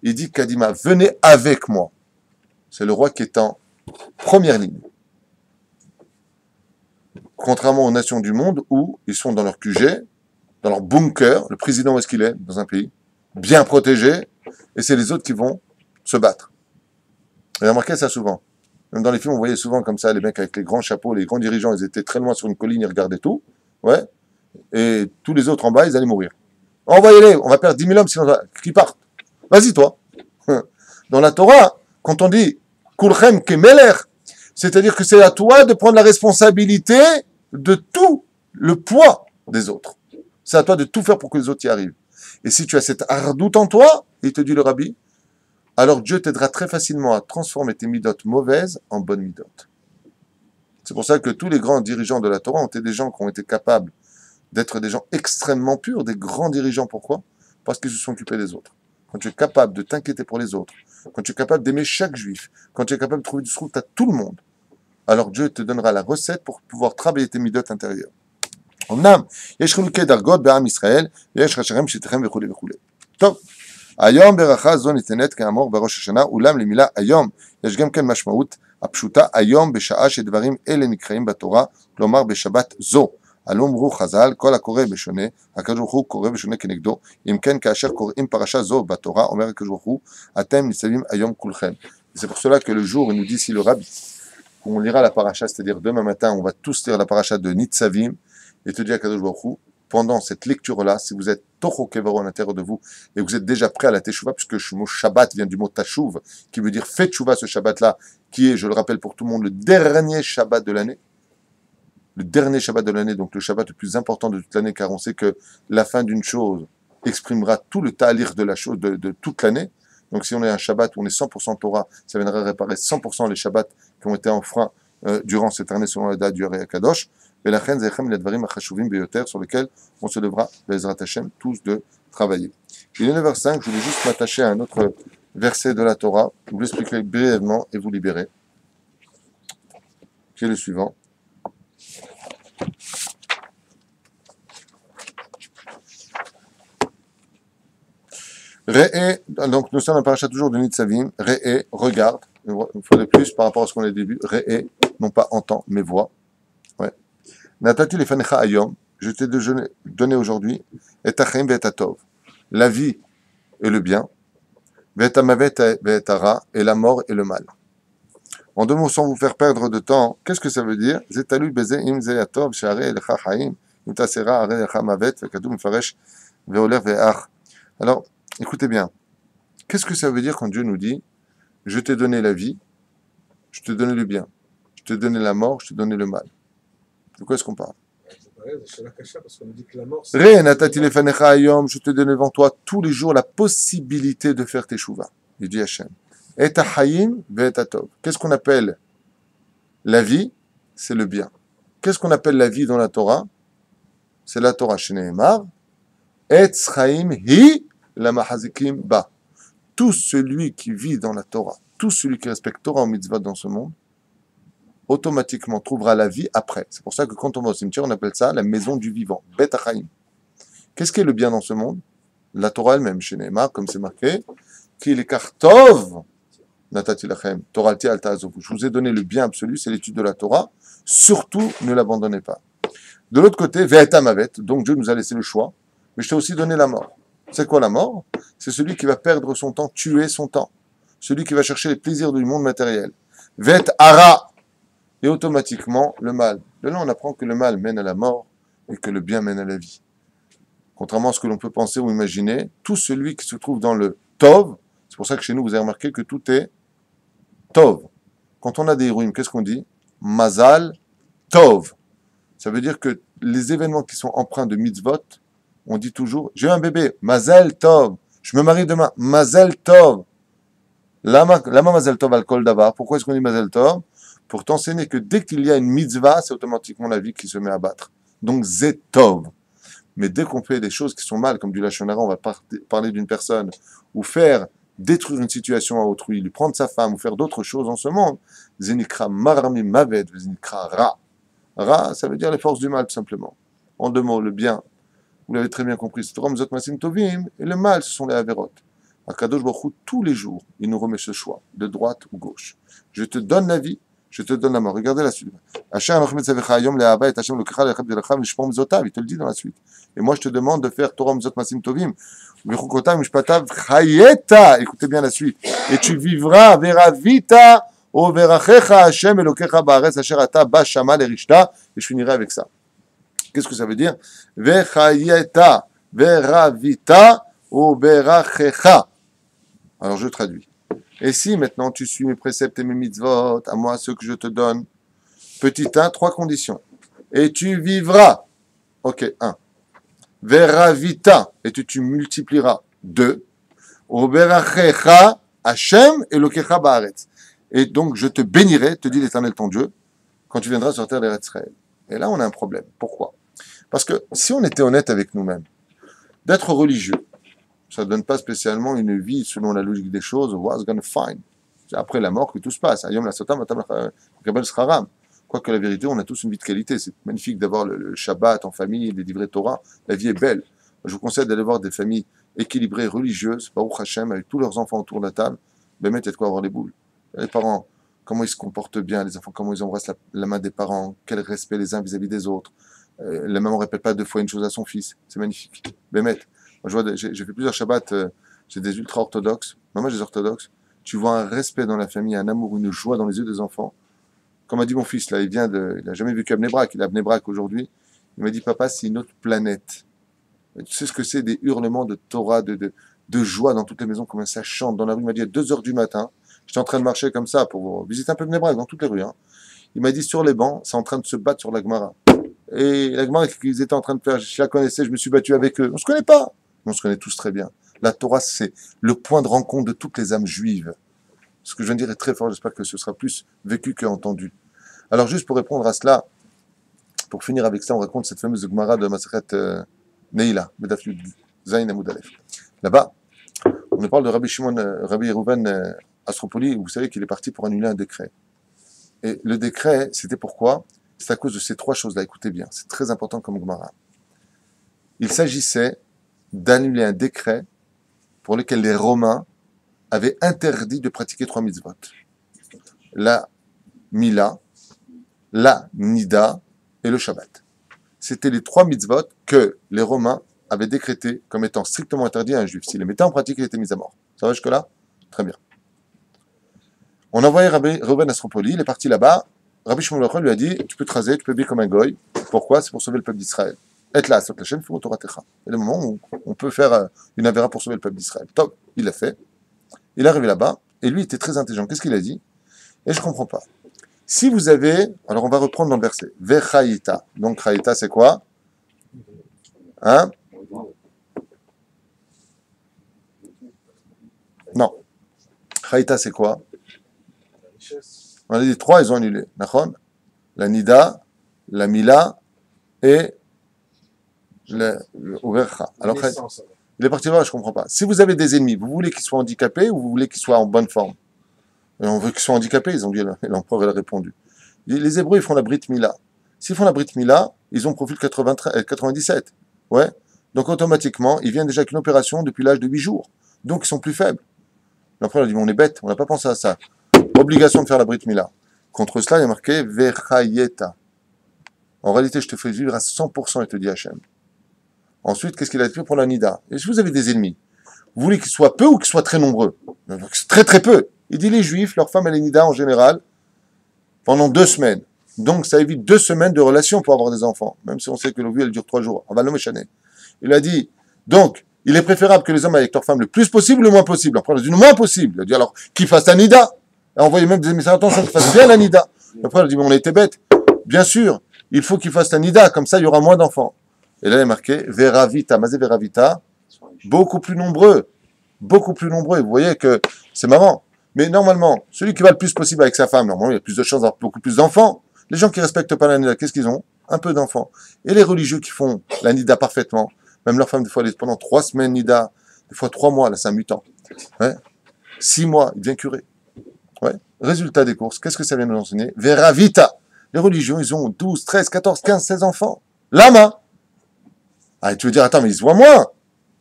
Il dit, Kadima, venez avec moi. C'est le roi qui est en première ligne. Contrairement aux nations du monde où ils sont dans leur QG, dans leur bunker, le président où est-ce qu'il est dans un pays, bien protégé, et c'est les autres qui vont se battre. Vous avez remarqué ça souvent. Même dans les films, on voyait souvent comme ça, les mecs avec les grands chapeaux, les grands dirigeants, ils étaient très loin sur une colline, ils regardaient tout, ouais, et tous les autres en bas, ils allaient mourir. Envoyez-les, on va perdre 10 000 hommes sinon qu'ils partent. Vas-y toi. Dans la Torah, quand on dit Kulchem kemeler, c'est-à-dire que c'est à toi de prendre la responsabilité de tout le poids des autres. C'est à toi de tout faire pour que les autres y arrivent. Et si tu as cette hardoute en toi, il te dit le rabbi, alors Dieu t'aidera très facilement à transformer tes midotes mauvaises en bonnes midotes. C'est pour ça que tous les grands dirigeants de la Torah ont été des gens qui ont été capables d'être des gens extrêmement purs, des grands dirigeants. Pourquoi? Parce qu'ils se sont occupés des autres. Quand tu es capable de t'inquiéter pour les autres, quand tu es capable d'aimer chaque juif, quand tu es capable de trouver du soute à tout le monde, alors Dieu te donnera la recette pour pouvoir travailler tes midotes intérieures. אמנם, יש חילוקי דרגות בעם ישראל, ויש חשכם שתכם וכו' וכו'. טוב, היום ברכה זו ניתנת כאמור בראש השנה, אולם למילה היום יש גם כן משמעות הפשוטה היום בשעה שדברים אלה נקראים בתורה, כלומר בשבת זו. על אמרו חז"ל, כל הקורא בשונה, הקדוש ברוך הוא קורא בשונה כנגדו, אם כן כאשר קוראים פרשה זו בתורה, אומר הקדוש ברוך הוא, אתם ניצבים היום כולכם. C'est pour cela que le jour, il nous dit ici le rabbi, qu'on lira la paracha, c'est-à-dire demain matin, on va tous lire la paracha de Nitzavim, et te dit à Kadosh Baruch Hu, pendant cette lecture-là, si vous êtes Toho Kevaro à l'intérieur de vous, et vous êtes déjà prêt à la Teshuvah, puisque le mot Shabbat vient du mot Tashuv, qui veut dire fais Teshuvah ce Shabbat-là, qui est, je le rappelle pour tout le monde, le dernier Shabbat de l'année. Le dernier Shabbat de l'année, donc le Shabbat le plus important de toute l'année, car on sait que la fin d'une chose exprimera tout le ta'alir de la chose de toute l'année. Donc si on est un Shabbat où on est 100% Torah, ça viendra réparer 100% les Shabbats qui ont été enfreints durant cette année selon la date du Hari Kadosh. Et la reine Zechem les dvarim achashuvim beyoter sur lesquels on se devra, Bezrat Hashem, tous de travailler. Il est 9h05, je voulais juste m'attacher à un autre verset de la Torah, vous l'expliquer brièvement et vous libérer, qui est le suivant. Re'e, donc nous sommes à parachat toujours de Nitzavim, Re'e, regarde, une fois de plus par rapport à ce qu'on a dit au début, Re'e, non pas entend, mais voit. Ouais. Natati lefanecha ayom, je t'ai donné aujourd'hui, et tachem ve'etatov, la vie et le bien, ve'etamavet ve'etara, et la mort et le mal. En deux mots, sans vous faire perdre de temps, qu'est-ce que ça veut dire? Zetalu beze im ze'atov, she'are elecha chaim, im tasera are elecha mavet, ve'kadum faresh, ve'oler ve'ach. Alors, écoutez bien, qu'est-ce que ça veut dire quand Dieu nous dit « Je t'ai donné la vie, je t'ai donné le bien, je t'ai donné la mort, je t'ai donné le mal ». De quoi est-ce qu'on parle? Ré, natati lefanecha ayom, je te donne devant toi tous les jours la possibilité de faire tes shuvas. Il dit Hachem. Et hayim ve'etatov. Qu'est-ce qu'on appelle la vie? C'est le bien. Qu'est-ce qu'on appelle la vie dans la Torah? C'est la Torah Shneimar. Et chaim hi la mahazikim ba. Tout celui qui vit dans la Torah, tout celui qui respecte Torah ou mitzvah dans ce monde, automatiquement trouvera la vie après. C'est pour ça que quand on va au cimetière, on appelle ça la maison du vivant, Bet HaChaim. Qu'est-ce qui est le bien dans ce monde? La Torah elle-même, chez Neymar, comme c'est marqué, qui est Kartov, Natati Lachem, Torah Alti Alta Azovu. Je vous ai donné le bien absolu, c'est l'étude de la Torah. Surtout, ne l'abandonnez pas. De l'autre côté, Ve'etam Avet, donc Dieu nous a laissé le choix, mais je t'ai aussi donné la mort. C'est quoi la mort? C'est celui qui va perdre son temps, tuer son temps. Celui qui va chercher les plaisirs du monde matériel. Vet Ara, et automatiquement le mal. De là, on apprend que le mal mène à la mort et que le bien mène à la vie. Contrairement à ce que l'on peut penser ou imaginer, tout celui qui se trouve dans le Tov, c'est pour ça que chez nous, vous avez remarqué que tout est Tov. Quand on a des héroïnes, qu'est-ce qu'on dit? Mazal Tov. Ça veut dire que les événements qui sont empreints de mitzvot, on dit toujours, j'ai un bébé, Mazel Tov, je me marie demain, Mazel Tov. Lama Mazel Tov al Kol Davar. Pourquoi est-ce qu'on dit Mazel Tov? Pour t'enseigner que dès qu'il y a une mitzvah, c'est automatiquement la vie qui se met à battre. Donc Zé Tov. Mais dès qu'on fait des choses qui sont mal, comme du Lachon Hara, on va parler d'une personne, ou faire détruire une situation à autrui, lui prendre sa femme, ou faire d'autres choses en ce monde, Zénikra Marami Maved, Zénikra Ra. Ra, ça veut dire les forces du mal, tout simplement. En deux mots, le bien. Vous l'avez très bien compris, c'est Rom Zot Masim Tovim, et le mal, ce sont les Averot. Akadosh Baruch Hu, tous les jours, il nous remet ce choix, de droite ou gauche. Je te donne la vie, je te donne la mort. Regardez la suite. Il te le dit dans la suite. Et moi, je te demande de faire Torah Mzot Masim Tovim. Écoutez bien la suite. Et tu vivras, Veravita, O Verachecha Hashem Elokecha Baaretz Asher Ata Ba Shama Lerishta. Et je finirai avec ça. Qu'est-ce que ça veut dire? Vechayeta, Veravita, O Verachecha. Alors je traduis. Et si maintenant tu suis mes préceptes et mes mitzvot, à moi ceux que je te donne, petit 1, 3 conditions. Et tu vivras. Ok, 1. Veravita, et tu multiplieras. 2. Oberachecha, Hashem et Lokecha Baaretz. Et donc je te bénirai, te dit l'Éternel ton Dieu, quand tu viendras sur la terre d'Eretz Israël. Et là on a un problème. Pourquoi? Parce que si on était honnête avec nous-mêmes, d'être religieux, ça ne donne pas spécialement une vie selon la logique des choses. What's gonna find? C'est après la mort que tout se passe. Ayom la sotam, kabel scharam. Quoique la vérité, on a tous une vie de qualité. C'est magnifique d'avoir le Shabbat en famille, des livrets Torah. La vie est belle. Je vous conseille d'aller voir des familles équilibrées, religieuses, Baruch Hashem, avec tous leurs enfants autour de la table. Ben, il y a de quoi avoir les boules. Les parents, comment ils se comportent bien, les enfants, comment ils embrassent la main des parents, quel respect les uns vis-à-vis des autres. La maman ne répète pas 2 fois une chose à son fils. C'est magnifique. Ben, moi, j'ai fait plusieurs Shabbats, j'ai des ultra-orthodoxes, moi j'ai des orthodoxes, tu vois un respect dans la famille, un amour, une joie dans les yeux des enfants. Comme a dit mon fils, là, il n'a jamais vécu à Bnei Brak, il est à Bnei Brak aujourd'hui, il m'a dit, papa, c'est une autre planète. Et tu sais ce que c'est, des hurlements de Torah, de joie dans toutes les maisons, comment ça chante dans la rue. Il m'a dit, à 2h du matin, j'étais en train de marcher comme ça pour visiter un peu Bnei Brak, dans toutes les rues. Hein. Il m'a dit, sur les bancs, c'est en train de se battre sur la Gemara. Et la Gemara qu'ils étaient en train de faire, je la connaissais, je me suis battu avec eux. On se connaît pas. On se connaît tous très bien. La Torah, c'est le point de rencontre de toutes les âmes juives. Ce que je viens de dire est très fort, j'espère que ce sera plus vécu qu'entendu. Alors, juste pour répondre à cela, pour finir avec ça, on raconte cette fameuse Gemara de Masechet Neila, Bedaf Yud Zayin Amud Aleph. Là-bas, on nous parle de Rabbi Shimon, Rabbi Reuven Astropoli, vous savez qu'il est parti pour annuler un décret. Et le décret, c'était pourquoi? C'est à cause de ces 3 choses-là. Écoutez bien, c'est très important comme Gemara. Il s'agissait d'annuler un décret pour lequel les Romains avaient interdit de pratiquer 3 mitzvot. La Mila, la Nida et le Shabbat. C'était les 3 mitzvot que les Romains avaient décrétés comme étant strictement interdits à un juif. S'il les mettait en pratique, il était mis à mort. Ça va jusque-là? Très bien. On a envoyé Rabbi Reuven Astropoli, il est parti là-bas. Rabbi Shimon Bar Yochai lui a dit, tu peux te raser, tu peux vivre comme un goy. Pourquoi? C'est pour sauver le peuple d'Israël. Et là, sur la chaîne, il y a le moment où on peut faire une avéra pour sauver le peuple d'Israël. Top, il l'a fait. Il est arrivé là-bas, et lui était très intelligent. Qu'est-ce qu'il a dit? Et je ne comprends pas. Si vous avez, alors on va reprendre dans le verset, Vechayita. Donc Chayita, c'est quoi? Hein? Non. Chayita, c'est quoi? On a dit 3, ils ont annulé. La Nida, la Mila et le Uvercha. Alors, il est parti voir, je ne comprends pas. Si vous avez des ennemis, vous voulez qu'ils soient handicapés ou vous voulez qu'ils soient en bonne forme? Et on veut qu'ils soient handicapés, ils ont dit, l'empereur a répondu. Les Hébreux, ils font la Brit Mila. S'ils font la Brit Mila, ils ont profil 97. Ouais. Donc, automatiquement, ils viennent déjà avec une opération depuis l'âge de 8 jours. Donc, ils sont plus faibles. L'empereur a dit, mais on est bête, on n'a pas pensé à ça. Obligation de faire la Brit Mila. Contre cela, il y a marqué Vechayeta. En réalité, je te fais vivre à 100%, il te dit Hachem. Ensuite, qu'est-ce qu'il a fait pour la Nida? Et si vous avez des ennemis, vous voulez qu'ils soient peu ou qu'ils soient très nombreux? Très très peu. Il dit les Juifs, leurs femmes et les Nida en général, pendant 2 semaines. Donc ça évite 2 semaines de relation pour avoir des enfants. Même si on sait que l'ovule, elle dure 3 jours. On va le méchaner. Il a dit, donc, il est préférable que les hommes avec leurs femmes le plus possible ou le moins possible. Après, il a dit le moins possible. Il a dit alors, qu'ils fassent la Nida. Et envoyez même des messages, attention, qu'ils fassent bien la Nida. Après, il a dit, mais on a été bêtes. Bien sûr, il faut qu'ils fassent la Nida, comme ça, il y aura moins d'enfants. Et là, il est marqué, Veravita, Mazé Veravita, beaucoup plus nombreux. Beaucoup plus nombreux. Vous voyez que c'est marrant. Mais normalement, celui qui va le plus possible avec sa femme, normalement, il a plus de chances d'avoir beaucoup plus d'enfants. Les gens qui respectent pas la Nida, qu'est-ce qu'ils ont? Un peu d'enfants. Et les religieux qui font la Nida parfaitement, même leur femme, des fois, pendant 3 semaines Nida, des fois 3 mois, là, c'est un mutant. Ouais. 6 mois, il devient curé. Ouais. Résultat des courses, qu'est-ce que ça vient de nous enseigner? Veravita. Les religieux, ils ont 12, 13, 14, 15, 16 enfants. Lama. Ah, tu veux dire, attends, mais ils se voient moins.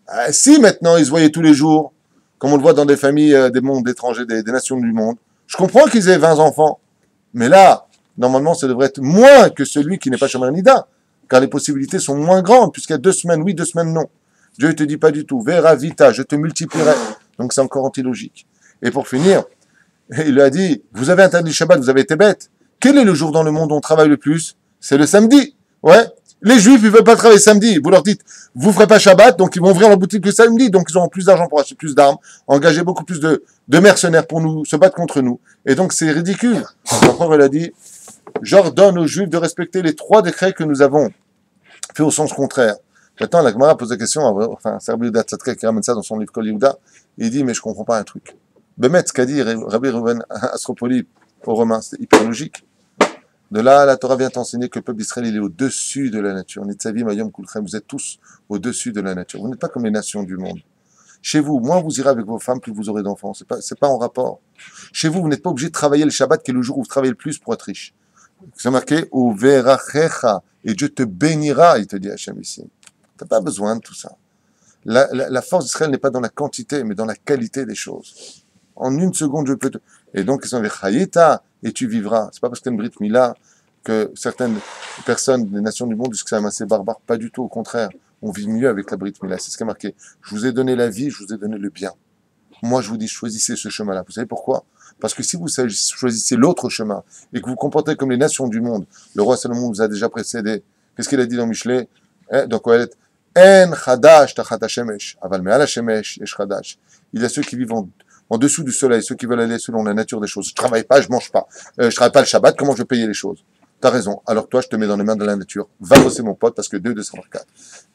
Ah, si, maintenant, ils se voyaient tous les jours, comme on le voit dans des familles des mondes étrangers, des nations du monde. Je comprends qu'ils aient 20 enfants. Mais là, normalement, ça devrait être moins que celui qui n'est pas Shomer Nida, car les possibilités sont moins grandes, puisqu'il y a 2 semaines, oui, 2 semaines, non. Dieu ne te dit pas du tout, Vera Vita, je te multiplierai. Donc c'est encore antilogique. Et pour finir, il lui a dit, vous avez interdit le Shabbat, vous avez été bête. Quel est le jour dans le monde où on travaille le plus? C'est le samedi. Ouais. Les Juifs, ils veulent pas travailler samedi. Vous leur dites, vous ferez pas Shabbat, donc ils vont ouvrir leur boutique le samedi, donc ils auront plus d'argent pour acheter plus d'armes, engager beaucoup plus de mercenaires pour nous, se battre contre nous. Et donc c'est ridicule. Encore, il a dit, j'ordonne aux Juifs de respecter les 3 décrets que nous avons fait au sens contraire. Maintenant, la Gemara pose la question, enfin, Serbi Yehuda Tzadka qui ramène ça dans son livre Kol Yehuda, il dit, mais je comprends pas un truc. Bemet, ce qu'a dit Rabbi Reuven Astropoli aux Romains, c'est hyper logique. De là, la Torah vient t'enseigner que le peuple d'Israël, il est au-dessus de la nature. Nitzavim, Ayom, Kulchem, vous êtes tous au-dessus de la nature. Vous n'êtes pas comme les nations du monde. Chez vous, moins vous irez avec vos femmes, plus vous aurez d'enfants. C'est pas en rapport. Chez vous, vous n'êtes pas obligé de travailler le Shabbat, qui est le jour où vous travaillez le plus pour être riche. C'est marqué, Uverachecha, et Dieu te bénira, il te dit Hachem ici. T'as pas besoin de tout ça. La force d'Israël n'est pas dans la quantité, mais dans la qualité des choses. En une seconde, je peux te... Et donc, ils sont avec Chayeta, et tu vivras. C'est pas parce que tu as une Brit Mila que certaines personnes des nations du monde disent que c'est assez barbare. Pas du tout, au contraire. On vit mieux avec la Brit Mila. C'est ce qui est marqué. Je vous ai donné la vie, je vous ai donné le bien. Moi, je vous dis, choisissez ce chemin-là. Vous savez pourquoi? Parce que si vous choisissez l'autre chemin, et que vous vous comportez comme les nations du monde, le roi Salomon vous a déjà précédé. Qu'est-ce qu'il a dit dans Michelet? Donc, En chadash tachat hashemesh, aval me'al hashemesh yesh chadash. Il y a ceux qui vivent en dessous du soleil, ceux qui veulent aller selon la nature des choses. Je travaille pas, je mange pas. Je travaille pas le Shabbat, comment je vais payer les choses? T'as raison. Alors toi, je te mets dans les mains de la nature. Va bosser mon pote, parce que 224.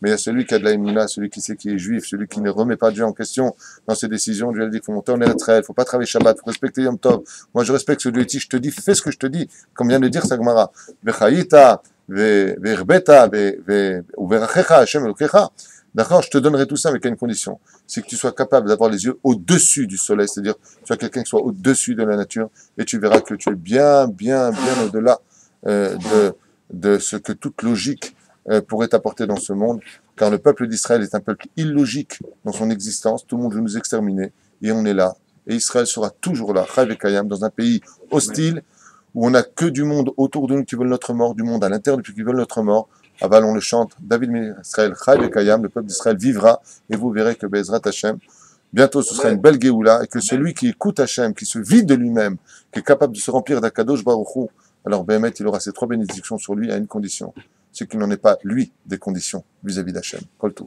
Mais il y a celui qui a de la émouna, celui qui sait qui est juif, celui qui ne remet pas Dieu en question dans ses décisions. Dieu a dit qu'il faut monter en Eretz, faut pas travailler Shabbat, faut respecter Yom Tov. Moi, je respecte ce Dieu. Je te dis, fais ce que je te dis. Comme vient de dire Sagmara. Vechayita, ve'erbeta, ve'erachecha, Hashem elokecha. D'accord, je te donnerai tout ça avec une condition, c'est que tu sois capable d'avoir les yeux au-dessus du soleil, c'est-à-dire tu sois quelqu'un qui soit au-dessus de la nature, et tu verras que tu es bien au-delà de ce que toute logique pourrait apporter dans ce monde, car le peuple d'Israël est un peuple illogique dans son existence, tout le monde veut nous exterminer, et on est là, et Israël sera toujours là, Chav et Kayam, dans un pays hostile, où on n'a que du monde autour de nous qui veulent notre mort, du monde à l'intérieur qui veulent notre mort. Aval, on le chante, David Israël, Chav et Kayam, le peuple d'Israël vivra, et vous verrez que Bezrat Hashem, bientôt ce sera une belle Géoula, et que celui qui écoute Hashem, qui se vide de lui-même, qui est capable de se remplir d'Akadosh Baruch Hu, alors Béhémet, il aura ces 3 bénédictions sur lui à une condition, c'est qu'il n'en ait pas, lui, des conditions vis-à-vis d'Hachem. Kol Tov.